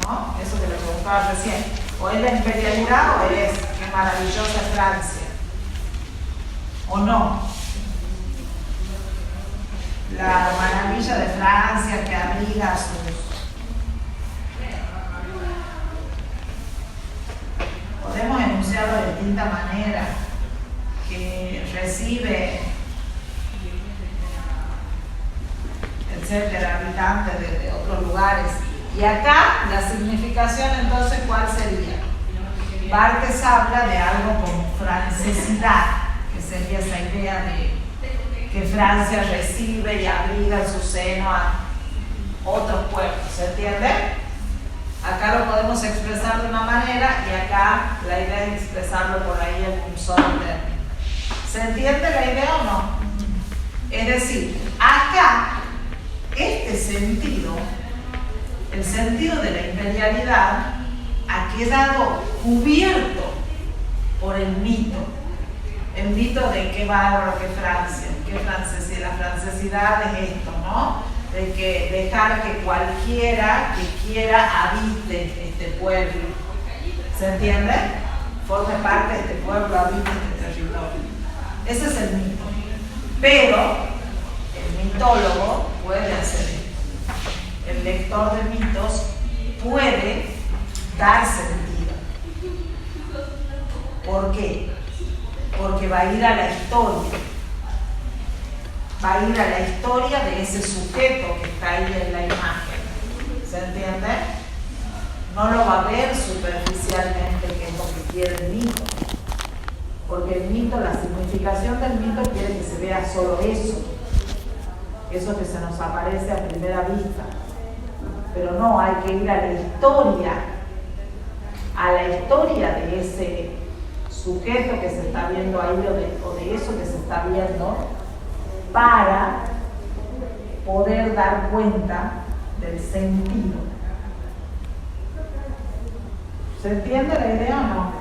¿no? Eso que le preguntaba recién. O es la imperialidad o es qué maravillosa Francia. ¿O no? La maravilla de Francia que abriga sus... Podemos enunciarlo de distinta manera, que recibe, etcétera, habitantes de otros lugares. Y acá la significación entonces, ¿cuál sería? Barthes habla de algo como francesidad, que sería esa idea de que Francia recibe y abriga en su seno a otros pueblos, ¿se entiende? Acá lo podemos expresar de una manera y acá la idea es expresarlo por ahí en un solo término. ¿Se entiende la idea o no? Es decir, acá este sentido, el sentido de la imperialidad, ha quedado cubierto por el mito. El mito de qué bárbaro, qué Francia, qué francesidad. La francesidad es esto, ¿no? De que dejar que cualquiera que quiera habite este pueblo. ¿Se entiende? Forme parte de este pueblo, habite este territorio. Ese es el mito. Pero el mitólogo puede hacer esto. El lector de mitos puede dar sentido. ¿Por qué? Porque va a ir a la historia. Va a ir a la historia de ese sujeto que está ahí en la imagen. ¿Se entiende? No lo va a ver superficialmente, que es lo que quiere el mito. Porque el mito, la significación del mito quiere que se vea solo eso. Eso que se nos aparece a primera vista. Pero no, hay que ir a la historia de ese sujeto que se está viendo ahí o de eso que se está viendo, para poder dar cuenta del sentido. ¿Se entiende la idea o no?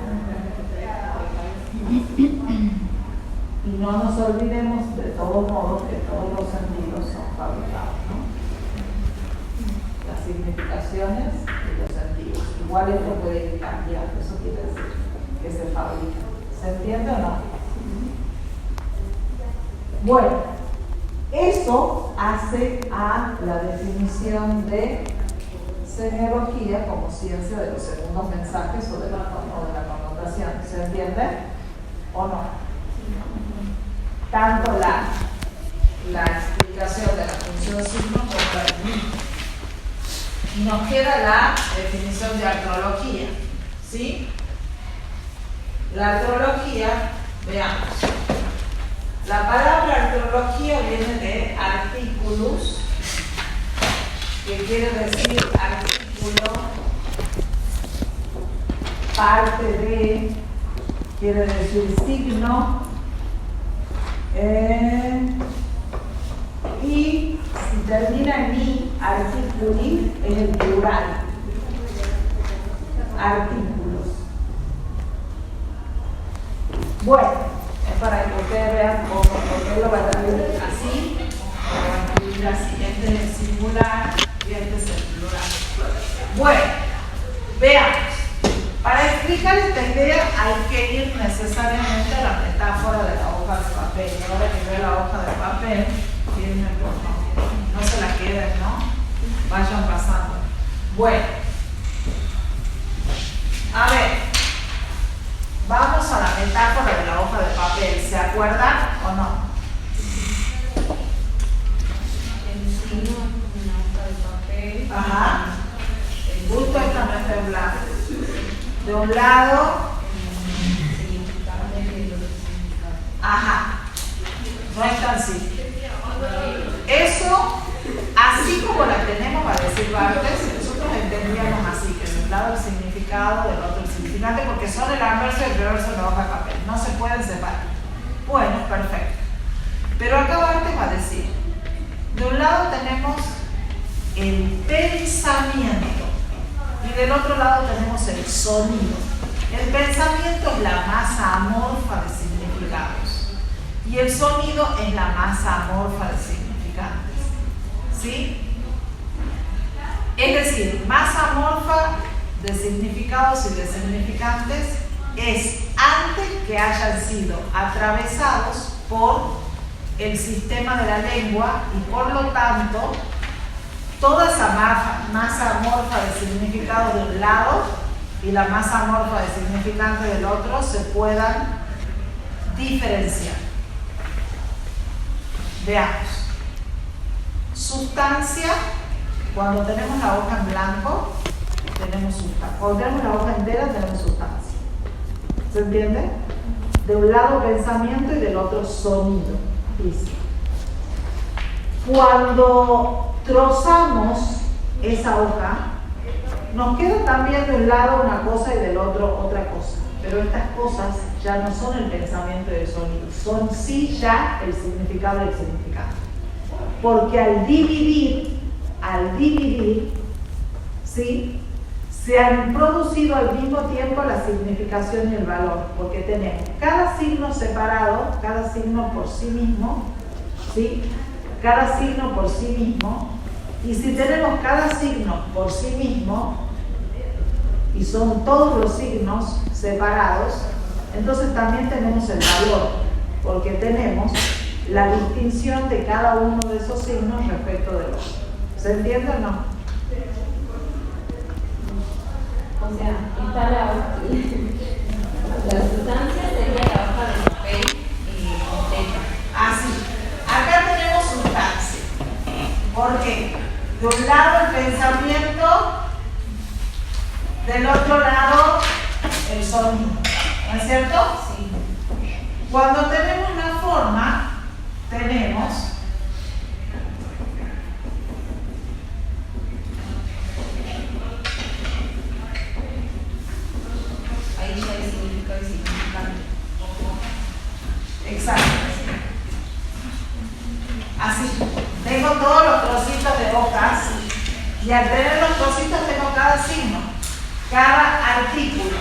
Y no nos olvidemos de todos modos que todos los sentidos son fabricados, ¿no? Las significaciones y los sentidos. Igual esto puede ir cambiando, eso quiere decir que se fabrica. ¿Se entiende o no? Bueno, eso hace a la definición de semiología como ciencia de los segundos mensajes o de la connotación. ¿Se entiende o no? Tanto la explicación de la función signo como la del mito. Y nos queda la definición de artrología, ¿sí? La artrología, veamos. La palabra artrología viene de articulus, que quiere decir artículo, parte de, quiere decir signo, y si termina en i, articuli, es el plural. Artículos. Bueno, es para que ustedes vean cómo, porque lo va a escribir así, lo va a escribir así. Este es el singular y este es el plural. Bueno, veamos. Para explicar esta idea hay que ir necesariamente a la metáfora de la hoja de papel. Y ahora que veo la hoja de papel, no se la queden, ¿no? Vayan pasando. Bueno, a ver, vamos a la metáfora de la hoja de papel. ¿Se acuerdan o no? El signo en una hoja de papel. Ajá. Justo esta no está en blanco. De un lado, ajá, no es tan simple. Eso, así como la tenemos, va a decir Barthes, nosotros entendíamos así, que de un lado el significado, del otro el significante, porque son el anverso y el reverso de la hoja de papel, no se pueden separar. Bueno, perfecto. Pero acá Barthes va a decir, de un lado tenemos el pensamiento, y del otro lado tenemos el sonido. El pensamiento es la masa amorfa de significados y el sonido es la masa amorfa de significantes. ¿Sí? Es decir, masa amorfa de significados y de significantes es antes que hayan sido atravesados por el sistema de la lengua y por lo tanto toda esa masa amorfa de significados de un lado y la masa amorfa de significantes del otro se puedan diferenciar. Veamos. Sustancia, cuando tenemos la hoja en blanco, tenemos sustancia. Cuando tenemos la hoja entera, tenemos sustancia. ¿Se entiende? De un lado pensamiento y del otro sonido. Dice. Cuando trozamos esa hoja, nos queda también de un lado una cosa y del otro otra cosa. Pero estas cosas ya no son el pensamiento y el sonido, son sí ya el significado y el significado. Porque al dividir, ¿sí? Se han producido al mismo tiempo la significación y el valor, porque tenemos cada signo separado, cada signo por sí mismo, ¿sí? Cada signo por sí mismo, y si tenemos cada signo por sí mismo, y son todos los signos separados, entonces también tenemos el valor, porque tenemos la distinción de cada uno de esos signos respecto del otro. ¿Se entiende o no? O sea, está la sustancia sería la hoja de papel completa. Así. Acá tenemos sustancia. ¿Por qué? De un lado el pensamiento, del otro lado el sonido. ¿No es cierto? Sí. Cuando tenemos una forma, tenemos Ahí ya hay significado y significante. exacto. Así. Tengo todos los trocitos de hojas y al tener los trocitos tengo cada signo, cada artículo,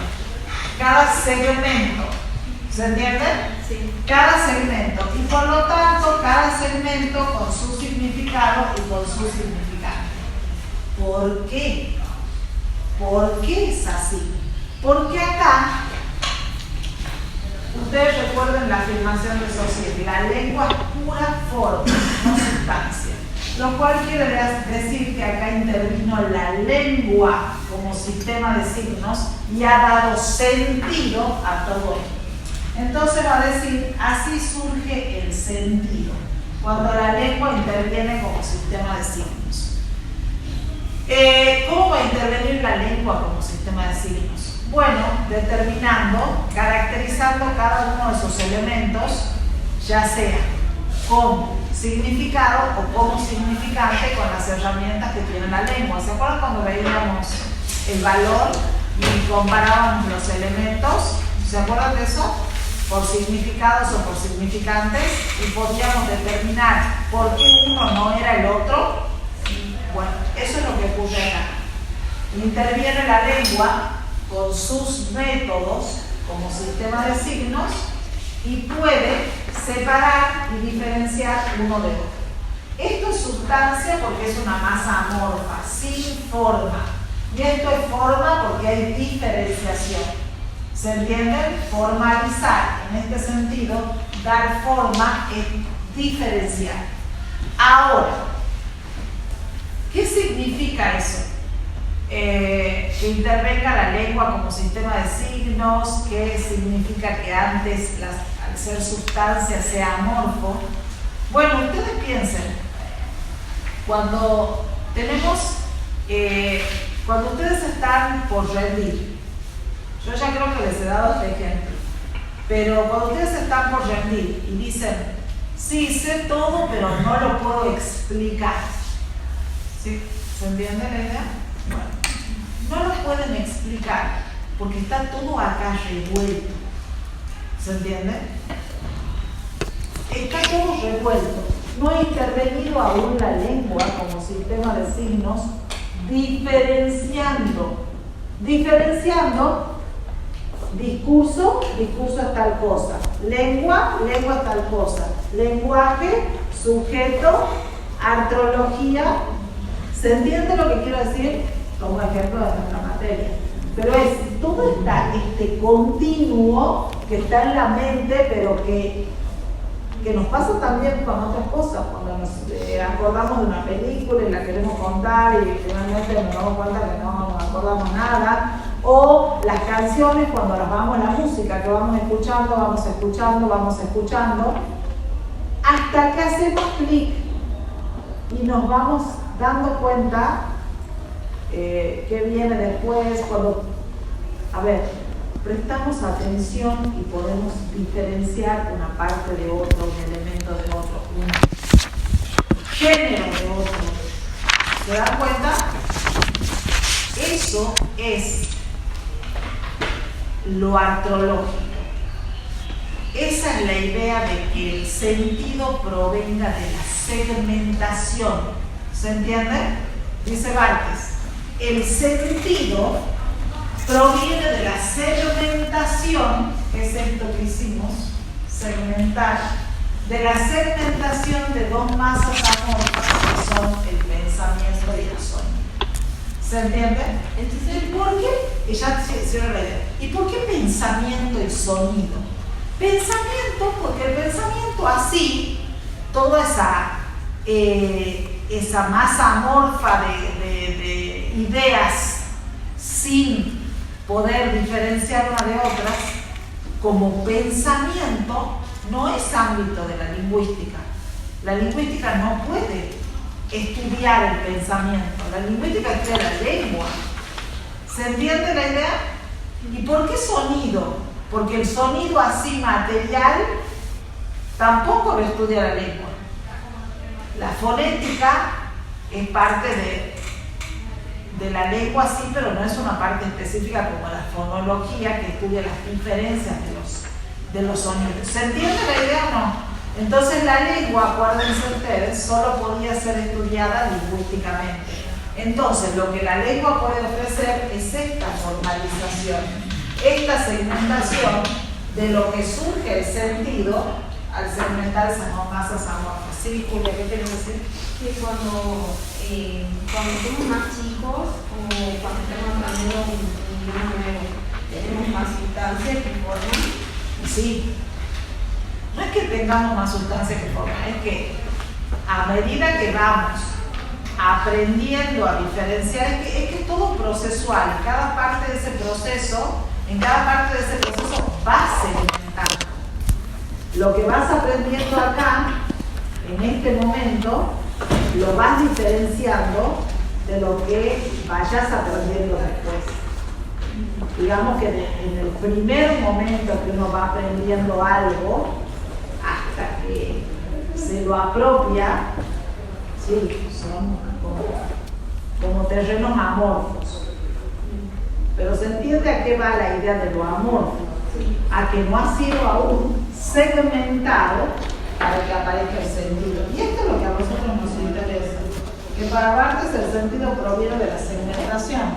cada segmento. ¿Se entiende? Sí. Cada segmento. Y por lo tanto, cada segmento con su significado y con su significante. ¿Por qué? ¿Por qué es así? Porque acá, ustedes recuerden la afirmación de Saussure, la lengua es pura forma, no sustancia. Lo cual quiere decir que acá intervino la lengua como sistema de signos y ha dado sentido a todo esto. Entonces va a decir, así surge el sentido, cuando la lengua interviene como sistema de signos. ¿Cómo va a intervenir la lengua como sistema de signos? Bueno, determinando, caracterizando cada uno de esos elementos, ya sea como significado o como significante con las herramientas que tiene la lengua. ¿Se acuerdan cuando veíamos el valor y comparábamos los elementos? ¿Se acuerdan de eso? Por significados o por significantes, y podíamos determinar por qué uno no era el otro. Bueno, eso es lo que ocurre acá. Interviene la lengua con sus métodos como sistema de signos y puede separar y diferenciar uno de otro. Esto es sustancia porque es una masa amorfa, sin forma. Y esto es forma porque hay diferenciación. ¿Se entienden? Formalizar, en este sentido, dar forma es diferenciar. Ahora, ¿qué significa eso? Que intervenga la lengua como sistema de signos, que significa que antes, al ser sustancia, sea amorfo. Bueno, ustedes piensen, cuando ustedes están por rendir, yo ya creo que les he dado este ejemplo, pero cuando ustedes están por rendir y dicen, sí, sé todo, pero no lo puedo explicar, ¿sí? ¿Se entiende la idea? Bueno, no lo pueden explicar porque está todo acá revuelto, ¿se entiende? Está todo revuelto, no ha intervenido aún la lengua como sistema de signos, diferenciando discurso es tal cosa, lengua es tal cosa, lenguaje, sujeto, artrología. ¿Se entiende lo que quiero decir? Tomo ejemplo de nuestra materia. Pero es todo este continuo que está en la mente, pero que nos pasa también con otras cosas, cuando nos acordamos de una película y la queremos contar y finalmente nos damos cuenta que no nos acordamos nada, o las canciones cuando las vamos en la música, que vamos escuchando, hasta que hacemos clic y nos vamos dando cuenta que viene después, cuando, prestamos atención y podemos diferenciar una parte de otro, un elemento de otro, un género de otro. ¿Se dan cuenta? Eso es lo artrológico. Esa es la idea de que el sentido provenga de la segmentación. ¿Se entiende? Dice Barthes, el sentido proviene de la segmentación, que es esto que hicimos, segmentar, de la segmentación de dos masas amorfas que son el pensamiento y el sonido. ¿Se entiende? Entonces, ¿por qué? Y ya cierro la idea. ¿Y por qué pensamiento y sonido? Pensamiento, porque el pensamiento así, toda esa masa amorfa de ideas sin poder diferenciar una de otras, como pensamiento, no es ámbito de la lingüística. La lingüística no puede estudiar el pensamiento. La lingüística estudia la lengua. ¿Se entiende la idea? ¿Y por qué sonido? Porque el sonido así material tampoco lo estudia la lengua. La fonética es parte de la lengua, sí, pero no es una parte específica como la fonología, que estudia las diferencias de los sonidos. ¿Se entiende la idea o no? Entonces la lengua, acuérdense ustedes, solo podía ser estudiada lingüísticamente. Entonces lo que la lengua puede ofrecer es esta formalización, esta segmentación de lo que surge el sentido al segmentar esas masas amorfas. Sí, Julia, ¿qué quieres decir? Que cuando somos más chicos o cuando estamos aprendiendo un idioma nuevo, tenemos más sustancias que forman. Sí. No es que tengamos más sustancias que forman, es que a medida que vamos aprendiendo a diferenciar, es que es todo procesual. En cada parte de ese proceso vas segmentando. Lo que vas aprendiendo acá, en este momento, lo vas diferenciando de lo que vayas aprendiendo después. Digamos que en el primer momento que uno va aprendiendo algo, hasta que se lo apropia, sí, son como terrenos amorfos. Pero se entiende a qué va la idea de lo amorfo, a que no ha sido aún segmentado para que aparezca el sentido. Y esto es lo que a nosotros nos interesa, que para Barthes el sentido proviene de la segmentación.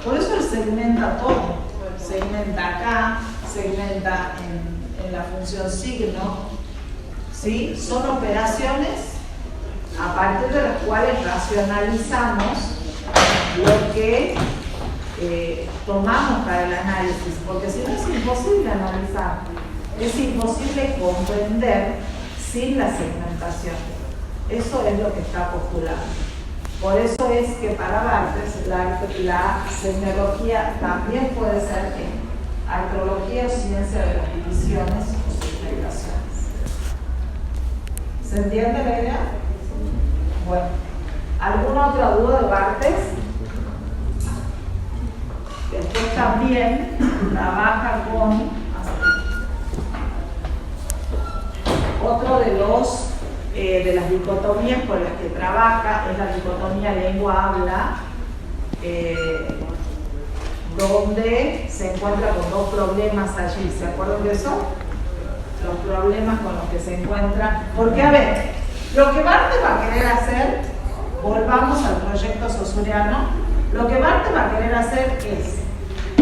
Por eso él segmenta todo, segmenta acá, segmenta en la función signo, ¿sí? Son operaciones a partir de las cuales racionalizamos lo que tomamos para el análisis, porque si no es imposible analizar, es imposible comprender sin la segmentación. Eso es lo que está postulando. Por eso es que para Barthes la semiología también puede ser arqueología o ciencia de las divisiones o segmentaciones. ¿Se entiende la idea? Bueno, ¿alguna otra duda de Barthes? Después también trabaja con otro de las dicotomías con las que trabaja, es la dicotomía lengua-habla, donde se encuentra con dos problemas allí. ¿Se acuerdan de eso? Los problemas con los que se encuentra. Porque, a ver, lo que Barthes va a querer hacer, volvamos al proyecto saussuriano, lo que Barthes va a querer hacer es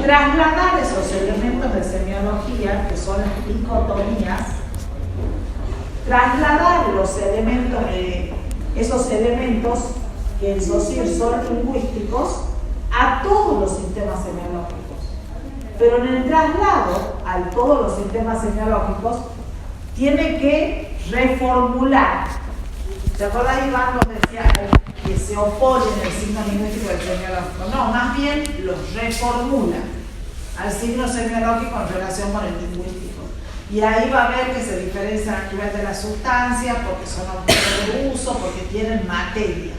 trasladar esos elementos de semiología, que son las dicotomías, trasladar los elementos esos elementos que en Saussure son lingüísticos a todos los sistemas semiológicos. Pero en el traslado a todos los sistemas semiológicos tiene que reformular. ¿Se acuerdan? Iván nos decía que se oponen el signo lingüístico del semiológico. No, más bien los reformula al signo semiológico en relación con el lingüístico. Y ahí va a ver que se diferencian a nivel de la sustancia, porque son objetos de uso, porque tienen materia.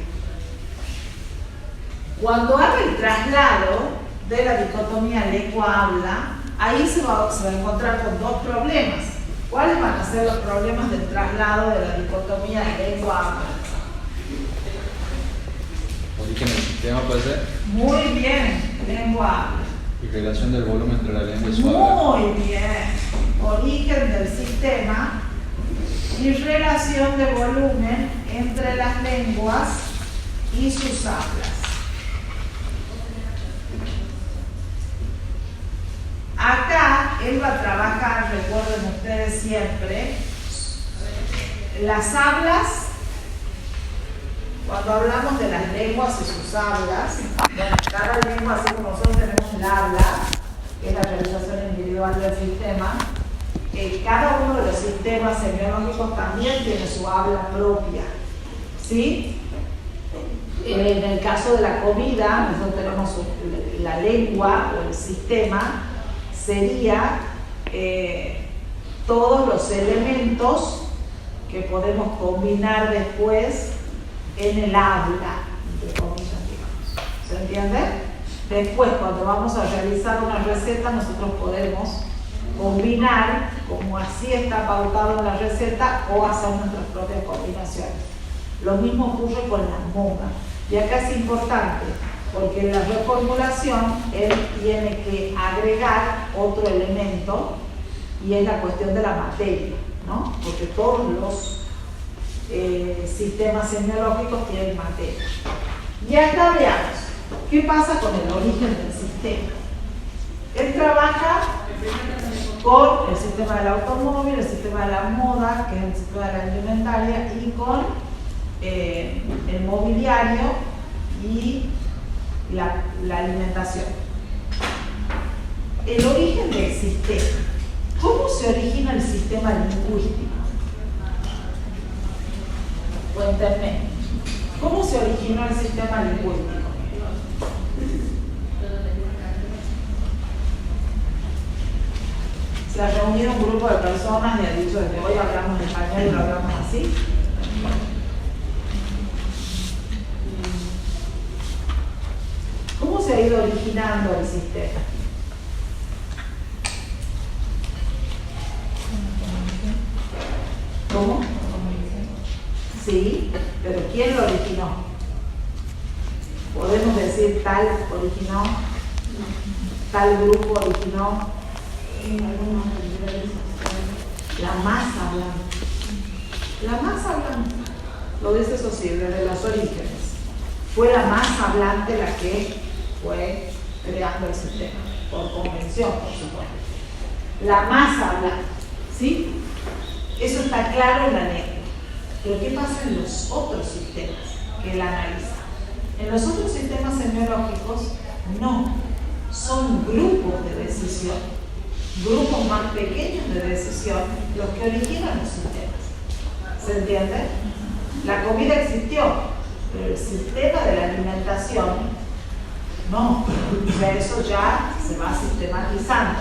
Cuando haga el traslado de la dicotomía lengua-habla, ahí se va a encontrar con dos problemas. ¿Cuáles van a ser los problemas del traslado de la dicotomía lengua-habla? Origen del sistema puede ser. Muy bien, lengua-habla. Y relación del volumen entre la lengua y su habla. Muy bien. Origen del sistema y relación de volumen entre las lenguas y sus hablas. Acá él va a trabajar, recuerden ustedes siempre, las hablas. Cuando hablamos de las lenguas y sus hablas, bueno, cada lengua, así como nosotros tenemos el habla, que es la realización individual del sistema, cada uno de los sistemas semiológicos también tiene su habla propia, ¿sí? En el caso de la comida, nosotros tenemos la lengua o el sistema, sería todos los elementos que podemos combinar después en el habla, entre comillas, digamos. ¿Se entiende? Después, cuando vamos a realizar una receta, nosotros podemos combinar, como así está pautado en la receta, o hacer nuestras propias combinaciones. Lo mismo ocurre con la moda. Y acá es importante, porque en la reformulación él tiene que agregar otro elemento, y es la cuestión de la materia, ¿no? Porque todos los sistemas semiológicos tienen materia. Y acá veamos, ¿qué pasa con el origen del sistema? Él trabaja con el sistema del automóvil, el sistema de la moda, que es el sistema de la alimentaria, y con el mobiliario y la alimentación. El origen del sistema. ¿Cómo se origina el sistema lingüístico? Cuéntenme. ¿Cómo se originó el sistema lingüístico? Se ha reunido un grupo de personas y ha dicho desde hoy hablamos español y lo hablamos así. ¿Cómo se ha ido originando el sistema? ¿Cómo? Sí, pero ¿quién lo originó? Podemos decir tal originó, tal grupo originó. La masa hablante. La masa hablante. Lo dice eso sí, desde los orígenes. Fue la masa hablante la que fue creando el sistema, por convención, por supuesto. La masa hablante, ¿sí? Eso está claro en la lengua. Pero ¿qué pasa en los otros sistemas que él analiza? En los otros sistemas semiológicos, no. Son grupos de decisión, grupos más pequeños de decisión, los que originan los sistemas. ¿Se entiende? La comida existió, pero el sistema de la alimentación, no. O sea, eso ya se va sistematizando.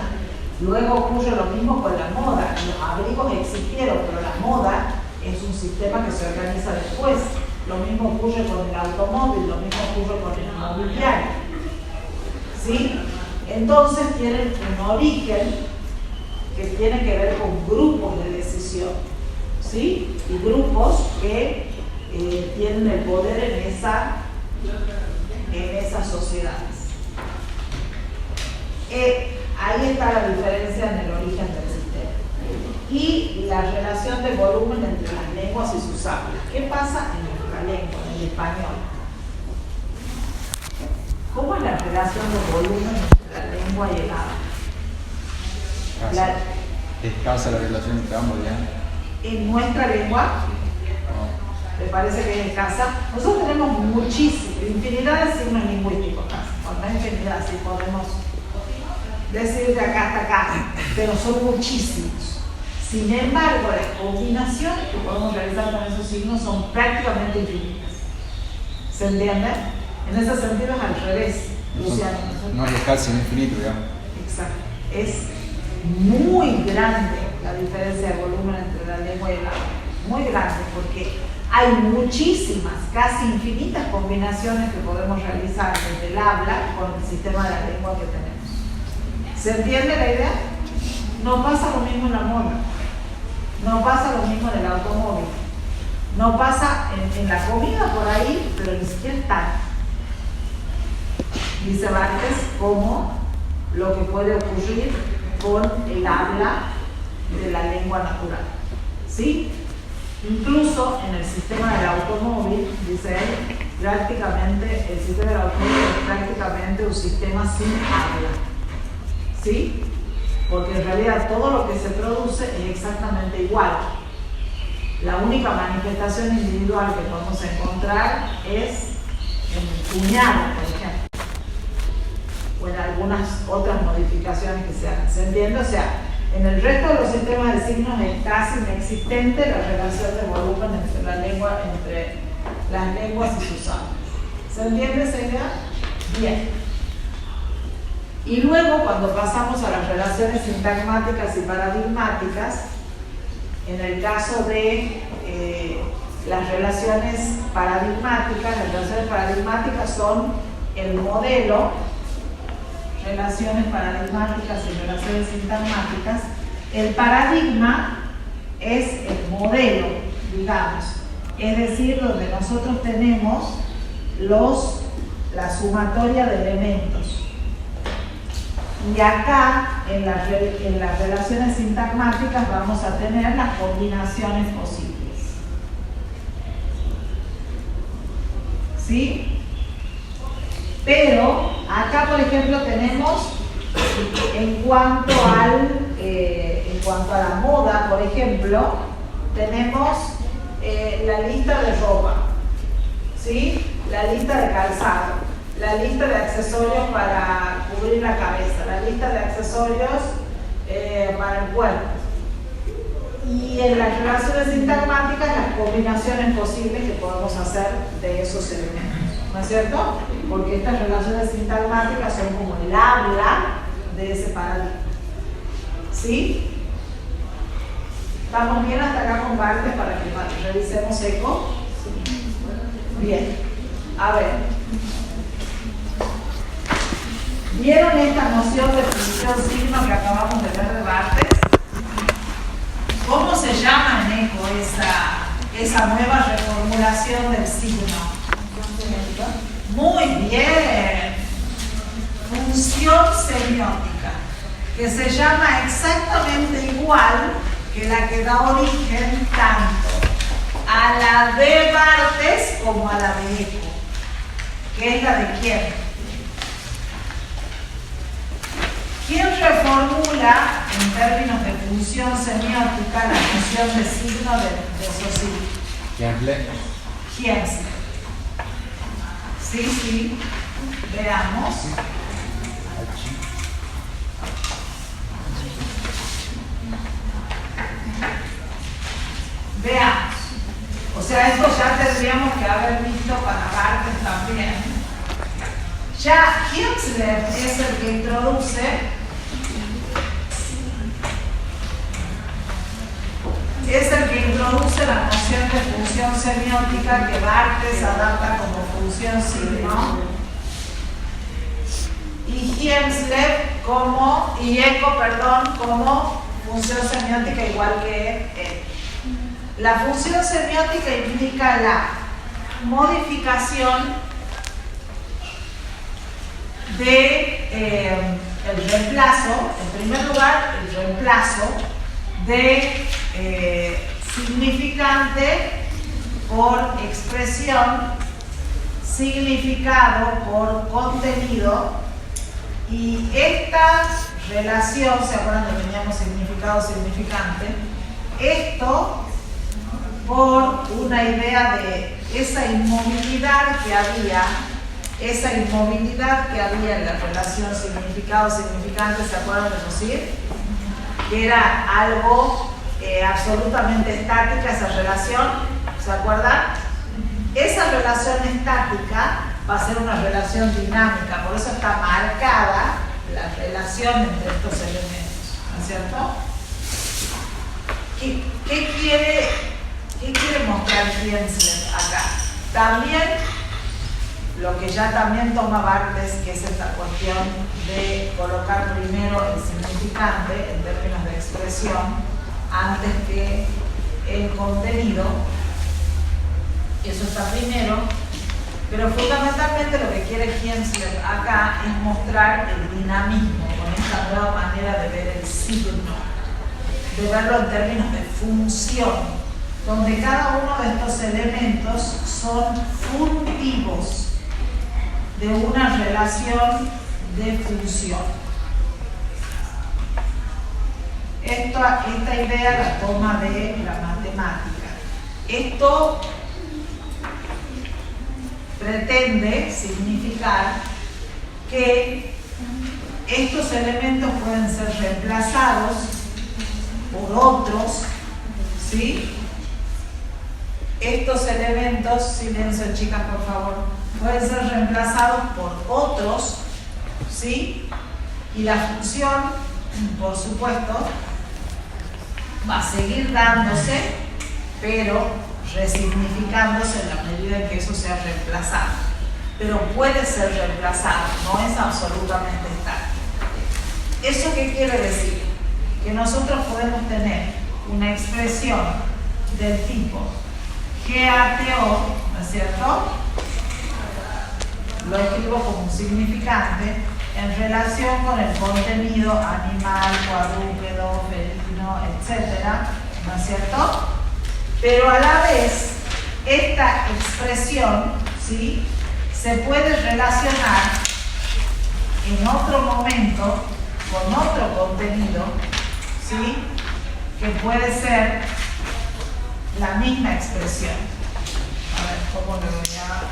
Luego ocurre lo mismo con la moda. Los abrigos existieron, pero la moda es un sistema que se organiza después. Lo mismo ocurre con el automóvil, lo mismo ocurre con el mobiliario. ¿Sí? Entonces tienen un origen que tiene que ver con grupos de decisión. ¿Sí? Y grupos que tienen el poder en esas sociedades. Ahí está la diferencia en el origen del sistema. Y la relación de volumen entre las lenguas y sus hablas. ¿Qué pasa en nuestra lengua, en el español? ¿Cómo es la relación de volumen entre la lengua y el habla? Escasa la relación entre ambos, ¿ya? En nuestra lengua, ¿te parece que es escasa? Nosotros tenemos muchísimo, infinidad de signos lingüísticos acá. no infinidad, si podemos decir de acá hasta acá, pero son muchísimos. Sin embargo, las combinaciones que podemos realizar con esos signos son prácticamente infinitas. ¿Se entiende? En ese sentido es al revés, Luciano. No es casi infinito, digamos. Exacto. Es muy grande la diferencia de volumen entre la lengua y el habla. Muy grande, porque hay muchísimas, casi infinitas combinaciones que podemos realizar desde el habla con el sistema de la lengua que tenemos. ¿Se entiende la idea? No pasa lo mismo en la moda. No pasa lo mismo en el automóvil. No pasa en la comida por ahí, pero ni siquiera está. Dice Barthes como lo que puede ocurrir con el habla de la lengua natural. ¿Sí? Incluso en el sistema del automóvil, dice él, prácticamente el sistema del automóvil es prácticamente un sistema sin habla. ¿Sí? Porque en realidad todo lo que se produce es exactamente igual. La única manifestación individual que podemos encontrar es en el cuñado, por ejemplo, o en algunas otras modificaciones que se hagan. ¿Se entiende? O sea, en el resto de los sistemas de signos es casi inexistente la relación de volumen entre las lenguas y sus hablas. ¿Se entiende esa idea? Bien. Y luego, cuando pasamos a las relaciones sintagmáticas y paradigmáticas, en el caso de las relaciones paradigmáticas son el modelo, relaciones paradigmáticas y relaciones sintagmáticas. El paradigma es el modelo, digamos, es decir, donde nosotros tenemos la sumatoria de elementos. Y acá, en las relaciones sintagmáticas, vamos a tener las combinaciones posibles. ¿Sí? Pero acá, por ejemplo, tenemos, en cuanto a la moda, por ejemplo, tenemos la lista de ropa, ¿sí? La lista de calzado, la lista de accesorios para cubrir la cabeza, la lista de accesorios para el cuerpo. Y en las relaciones sintagmáticas, las combinaciones posibles que podemos hacer de esos elementos. ¿No es cierto? Porque estas relaciones sintagmáticas son como el habla de ese paradigma. ¿Sí? ¿Estamos bien hasta acá con Barthes para que revisemos eco? Bien. A ver. ¿Vieron esta noción de función signo que acabamos de ver de Barthes? ¿Cómo se llama en eco esa nueva reformulación del signo? Muy bien. Función semiótica, que se llama exactamente igual que la que da origen tanto a la de Barthes como a la de Eco. ¿Qué es la de quién? ¿Quién reformula en términos de función semiótica la noción de signo de Saussure? Kienzle. Sí, veamos. Veamos. O sea, esto ya tendríamos que haber visto para Barthes también. Ya Kienzle es el que introduce la noción de función semiótica que Barthes adapta como función signo, y Eco como función semiótica igual que él. La función semiótica implica la modificación de el reemplazo, en primer lugar, el reemplazo de significante por expresión, significado por contenido, y esta relación, ¿se acuerdan que teníamos significado-significante? Esto por una idea de esa inmovilidad que había esa inmovilidad que había en la relación significado-significante, ¿se acuerdan de decir? Que era algo absolutamente estática esa relación, ¿se acuerdan? Esa relación estática va a ser una relación dinámica, por eso está marcada la relación entre estos elementos, ¿no es cierto? ¿Qué quiere mostrar Kienzler acá? También lo que ya también toma Barthes, que es esta cuestión de colocar primero el significante en términos de expresión antes que el contenido. Eso está primero, pero fundamentalmente lo que quiere Kienzler acá es mostrar el dinamismo con esta nueva manera de ver el signo, de verlo en términos de función, donde cada uno de estos elementos son funtivos de una relación de función. Esta idea la toma de la matemática. Esto pretende significar que estos elementos pueden ser reemplazados por otros, ¿sí? Estos elementos, silencio chicas por favor, pueden ser reemplazados por otros, ¿sí? Y la función, por supuesto, va a seguir dándose, pero resignificándose en la medida en que eso sea reemplazado. Pero puede ser reemplazado, no es absolutamente estático. ¿Eso qué quiere decir? Que nosotros podemos tener una expresión del tipo GATO, ¿no es cierto? Lo escribo como un significante en relación con el contenido animal, cuadrúpedo, felino, etc., ¿no es cierto? Pero a la vez, esta expresión, ¿sí?, se puede relacionar en otro momento con otro contenido, ¿sí?, que puede ser la misma expresión. A ver, ¿cómo le voy a...?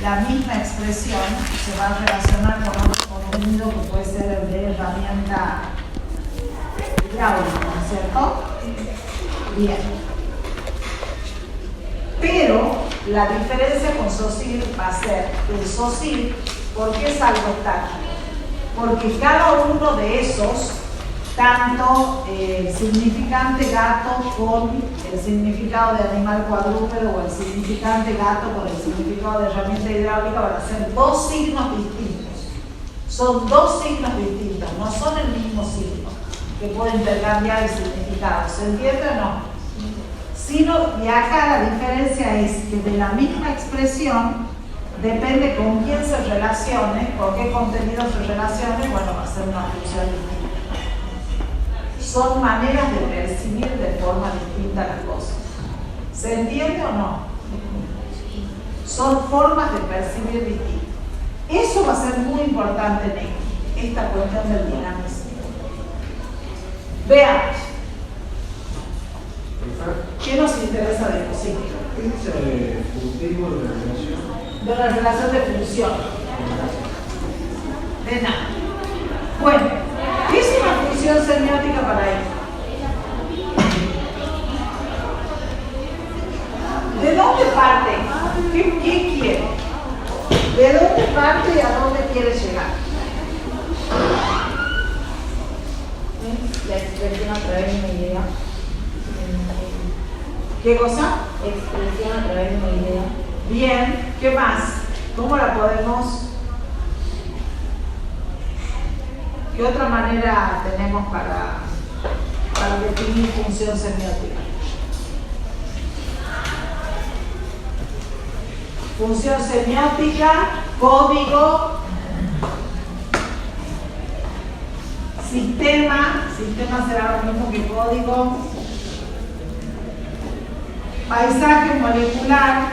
La misma expresión se va a relacionar con otro contenido que puede ser el de herramienta hidráulica, ¿no es cierto? Bien. Pero la diferencia con SOSIR va a ser que el SOSIR, ¿por qué es algo estático? Porque cada uno de esos, tanto el significante gato con el significado de animal cuadrúpedo o el significante gato con el significado de herramienta hidráulica, van a ser dos signos distintos. Son dos signos distintos, no son el mismo signo, que pueden intercambiar el significado. ¿Se entiende o no? Y acá la diferencia es que de la misma expresión depende con quién se relacione, con qué contenido se relacione, bueno, va a ser una función distinta. Son maneras de percibir de forma distinta las cosas. ¿Se entiende o no? Son formas de percibir distintas. Eso va a ser muy importante en esta cuestión del dinamismo. Veamos. ¿Qué nos interesa de eso? Sí. ¿Qué es el funtivo de la relación? De la relación de función. De nada. Bueno, ¿qué es una función semiótica para él? ¿De dónde parte? ¿Qué quiere? ¿De dónde parte y a dónde quiere llegar? La expresión a través de una idea. ¿Qué cosa? Expresión a través de una idea. Bien, ¿qué más? ¿Cómo la podemos? ¿Qué otra manera tenemos para definir función semiótica? Función semiótica, código, sistema será lo mismo que código, paisaje molecular,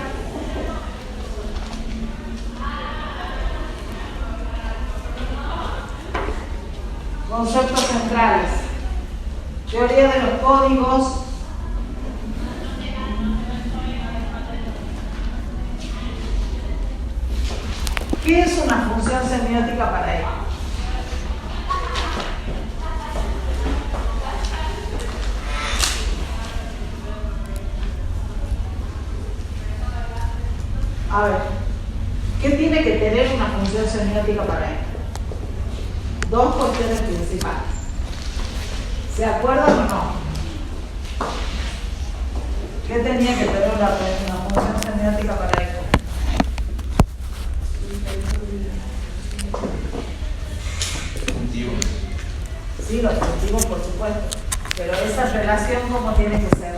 conceptos centrales, teoría de los códigos, ¿Qué es una función semiótica para él? A ver, ¿qué tiene que tener una función semiótica para él? Dos cuestiones principales. ¿Se acuerdan o no? ¿Qué tenía que tener una función semiótica para esto? Sentido. Sí, los objetivos, por supuesto. Pero esa relación, ¿cómo tiene que ser?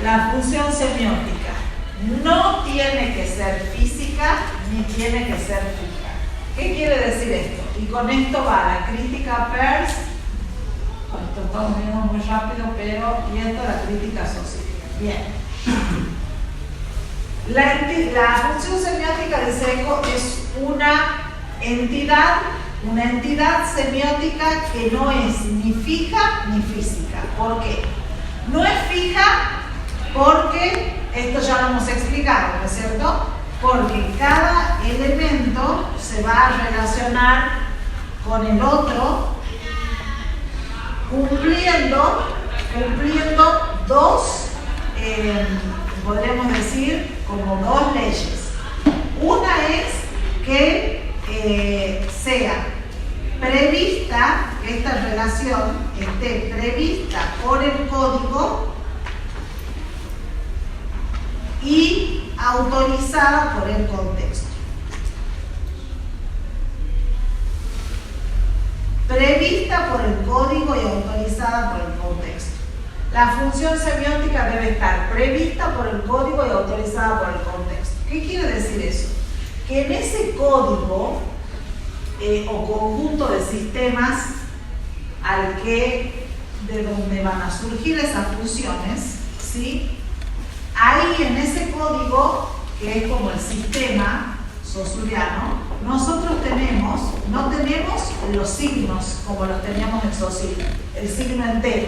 La función semiótica no tiene que ser física ni tiene que ser fija. ¿Qué quiere decir esto? Y con esto va la crítica a Peirce. Esto estamos viendo muy rápido, pero y esto la crítica social. Bien. La función semiótica de Seco es una entidad semiótica que no es ni fija ni física. ¿Por qué? No es fija porque, esto ya lo hemos explicado, ¿no es cierto? Porque cada elemento se va a relacionar con el otro cumpliendo dos, podríamos decir, como dos leyes. Una es que sea prevista, que esta relación esté prevista por el código y autorizada por el contexto. Prevista por el código y autorizada por el contexto. La función semiótica debe estar prevista por el código y autorizada por el contexto. ¿Qué quiere decir eso? Que en ese código o conjunto de sistemas de donde van a surgir esas funciones, ¿sí? Ahí en ese código, que es como el sistema saussuriano, nosotros no tenemos los signos como los teníamos en Saussure, el signo entero,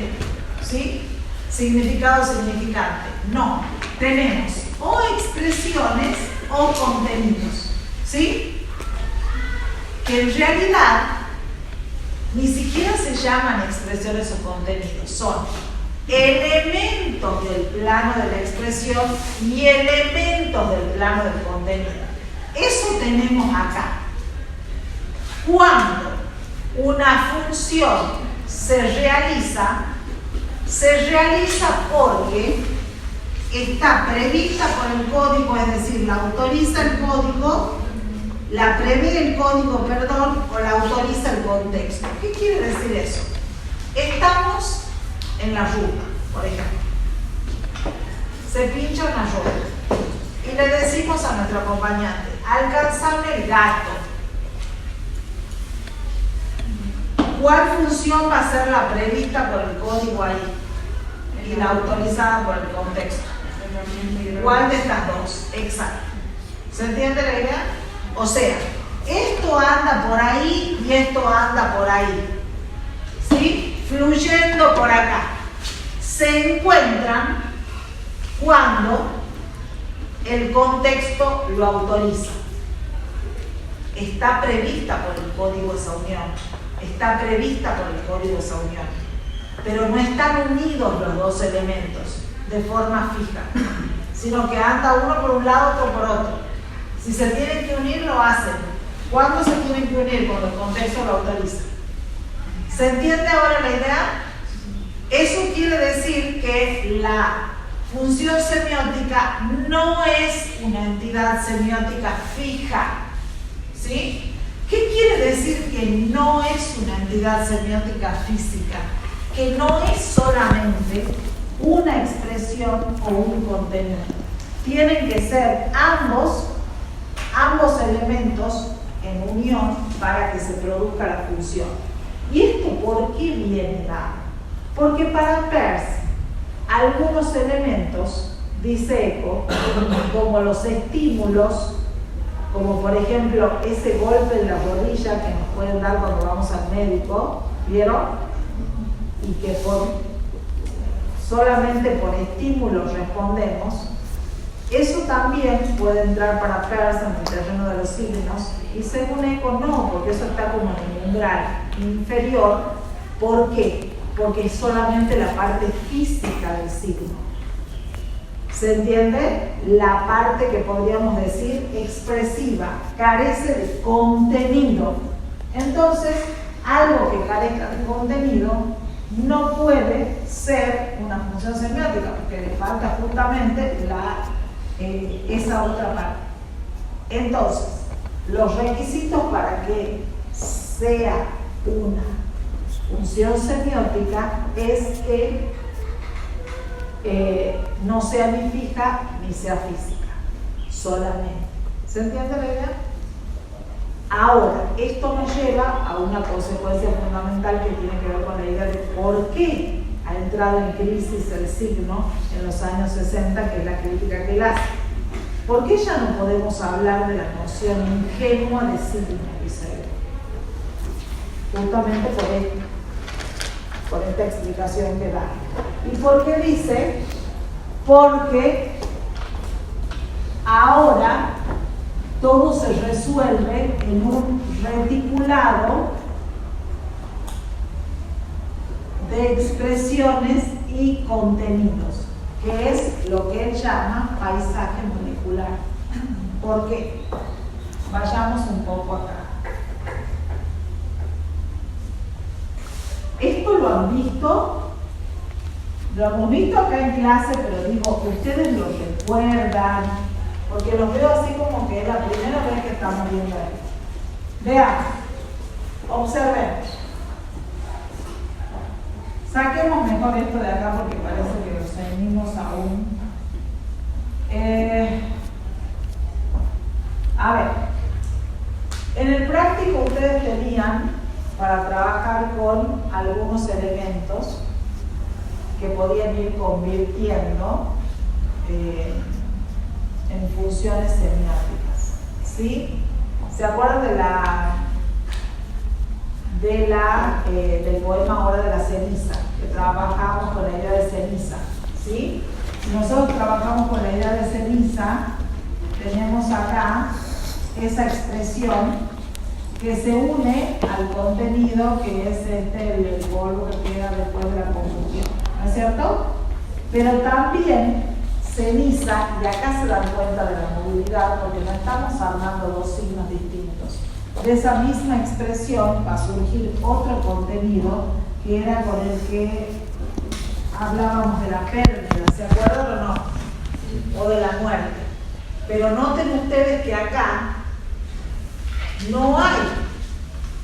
¿sí? Significado, significante. No, tenemos o expresiones o contenidos, ¿sí? Que en realidad ni siquiera se llaman expresiones o contenidos, son elementos del plano de la expresión y elementos del plano del contenido. Eso tenemos acá. Cuando una función se realiza porque está prevista por el código, es decir, la autoriza el código, la prevé el código, o la autoriza el contexto. ¿Qué quiere decir eso? Estamos en la ruta, por ejemplo. Se pincha una ruta y le decimos a nuestro acompañante: alcanzame el gato. ¿Cuál función va a ser la prevista por el código ahí y la autorizada por el contexto? ¿Cuál de estas dos? Exacto. ¿Se entiende la idea? O sea, esto anda por ahí y esto anda por ahí, ¿sí? Fluyendo por acá. Se encuentran cuando el contexto lo autoriza. Está prevista por el código esa unión. Está prevista por el código esa unión. Pero no están unidos los dos elementos de forma fija, sino que anda uno por un lado, otro por otro. Si se tienen que unir, lo hacen. ¿Cuándo se tienen que unir? Cuando el contexto lo autoriza. ¿Se entiende ahora la idea? Eso quiere decir que la función semiótica no es una entidad semiótica fija, ¿sí? ¿Qué quiere decir que no es una entidad semiótica física? Que no es solamente una expresión o un contenido. Tienen que ser ambos elementos en unión para que se produzca la función. ¿Y esto por qué viene dado? Porque para Peirce, algunos elementos, dice Eco, como los estímulos, como por ejemplo ese golpe en la rodilla que nos pueden dar cuando vamos al médico, ¿vieron? Y que solamente por estímulos respondemos. Eso también puede entrar para Peirce en el terreno de los signos, y según Eco no, porque eso está como en el umbral inferior. ¿Por qué? Porque es solamente la parte física del signo. ¿Se entiende? La parte que podríamos decir expresiva, carece de contenido. Entonces, algo que carezca de contenido no puede ser una función semiótica, porque le falta justamente esa otra parte. Entonces, los requisitos para que sea una función semiótica es que no sea ni fija ni sea física, solamente. ¿Se entiende la idea? Ahora, esto nos lleva a una consecuencia fundamental que tiene que ver con la idea de por qué ha entrado en crisis el signo en los años 60, que es la crítica que él hace. ¿Por qué ya no podemos hablar de la noción ingenua de signo, dice él? Justamente por esta explicación que da. ¿Y por qué dice? Porque ahora todo se resuelve en un reticulado de expresiones y contenidos, que es lo que él llama paisaje molecular. ¿Por qué? Vayamos un poco acá. Esto lo han visto, lo hemos visto acá en clase, pero digo, ustedes lo recuerdan, porque los veo así como que es la primera vez que estamos viendo esto. Veamos, observemos. Saquemos mejor esto de acá porque parece que lo seguimos aún. A ver, en el práctico ustedes tenían para trabajar con algunos elementos que podían ir convirtiendo en funciones semióticas, ¿sí? ¿Se acuerdan del poema Hora de la Ceniza? Que trabajamos con la idea de ceniza, ¿sí? Si nosotros trabajamos con la idea de ceniza, tenemos acá esa expresión que se une al contenido que es el polvo que queda después de la combustión, ¿no es cierto? Pero también ceniza, y acá se dan cuenta de la movilidad porque no estamos armando dos signos distintos. De esa misma expresión va a surgir otro contenido que era con el que hablábamos de la pérdida, ¿se acuerdan o no? O de la muerte. Pero noten ustedes que acá no hay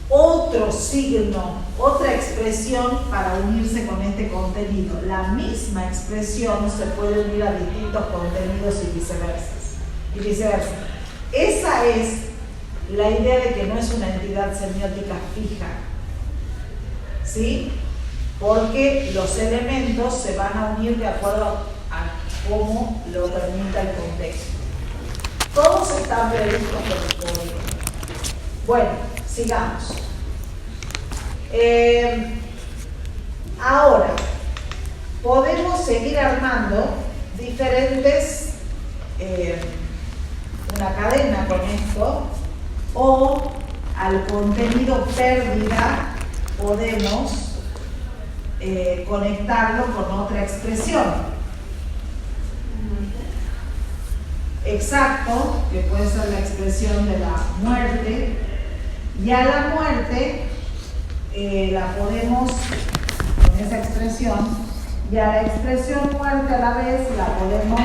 otro signo, otra expresión para unirse con este contenido. La misma expresión se puede unir a distintos contenidos y viceversa. Esa es la idea de que no es una entidad semiótica fija, ¿sí? Porque los elementos se van a unir de acuerdo a cómo lo permita el contexto. Todos están previstos por el código. Bueno, sigamos. Ahora, podemos seguir armando diferentes, una cadena con esto, o al contenido pérdida podemos conectarlo con otra expresión. Exacto, que puede ser la expresión de la muerte, y a la muerte la podemos, con esa expresión, y a la expresión muerte a la vez la podemos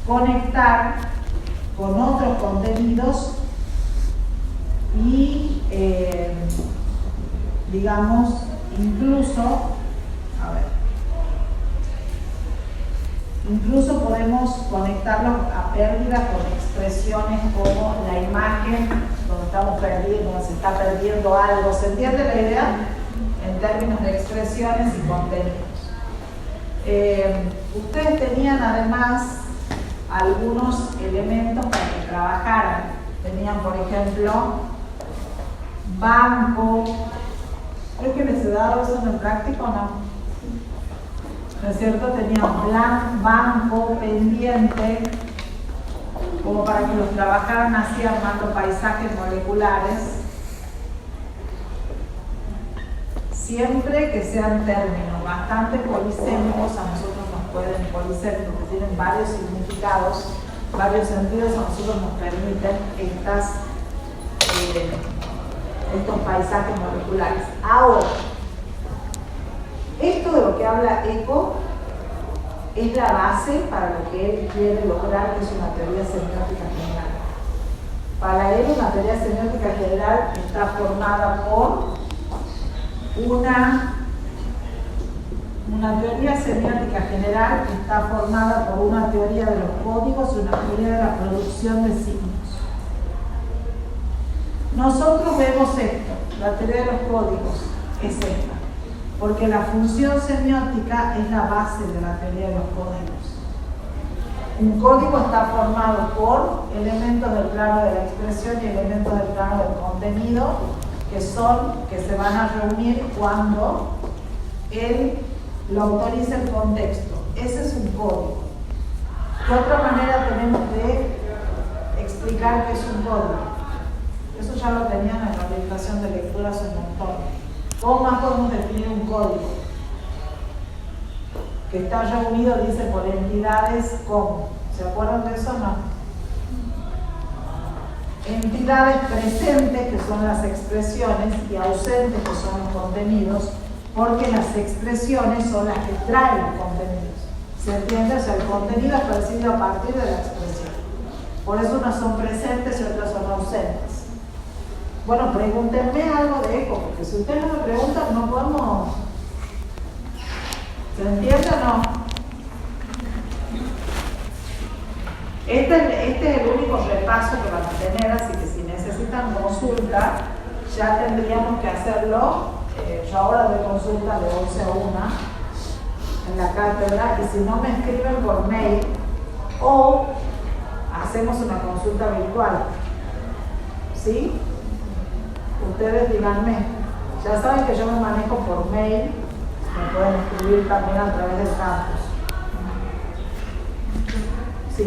conectar con otros contenidos y, digamos, incluso podemos conectarlo a pérdida con expresiones como la imagen, donde estamos perdiendo, donde se está perdiendo algo. ¿Se entiende la idea? En términos de expresiones y contenidos. Ustedes tenían además algunos elementos para que trabajaran. Tenían, por ejemplo, banco. Creo que les he dado eso en el práctico, ¿no? ¿No es cierto? Tenían banco, pendiente, como para que los trabajaran así armando paisajes moleculares. Siempre que sean términos bastante polisémicos, a nosotros nos pueden, polisémicos, que tienen varios significados, varios sentidos, a nosotros nos permiten estos paisajes moleculares. Ahora, esto de lo que habla Eco es la base para lo que él quiere lograr, que es una teoría semiótica general. Para él, una teoría semiótica general está formada por una teoría semiótica general está formada por una teoría de los códigos y una teoría de la producción de signos. Nosotros vemos esto, la teoría de los códigos es esta, porque la función semiótica es la base de la teoría de los códigos. Un código está formado por elementos del plano de la expresión y elementos del plano del contenido, que se van a reunir cuando él lo autoriza el contexto. Ese es un código. ¿Qué otra manera tenemos de explicar qué es un código? Eso ya lo tenían en la orientación de lecturas un montón. ¿Cómo más podemos definir un código? Que está reunido, dice, por entidades como. ¿Se acuerdan de eso o no? Entidades presentes, que son las expresiones, y ausentes, que son los contenidos, porque las expresiones son las que traen los contenidos. ¿Se entiende? O sea, el contenido es percibido a partir de la expresión. Por eso unas son presentes y otras son ausentes. Bueno, pregúntenme algo de Eco, porque si ustedes no me preguntan, no podemos. ¿Se entiende o no? Este es el único repaso que van a tener, así que si necesitan consulta, ya tendríamos que hacerlo. Yo ahora doy consulta de 11 a 1 en la cátedra, y si no me escriben por mail o hacemos una consulta virtual. ¿Sí? Ustedes díganme. Ya saben que yo me manejo por mail, me pueden escribir también a través del campus. Sí.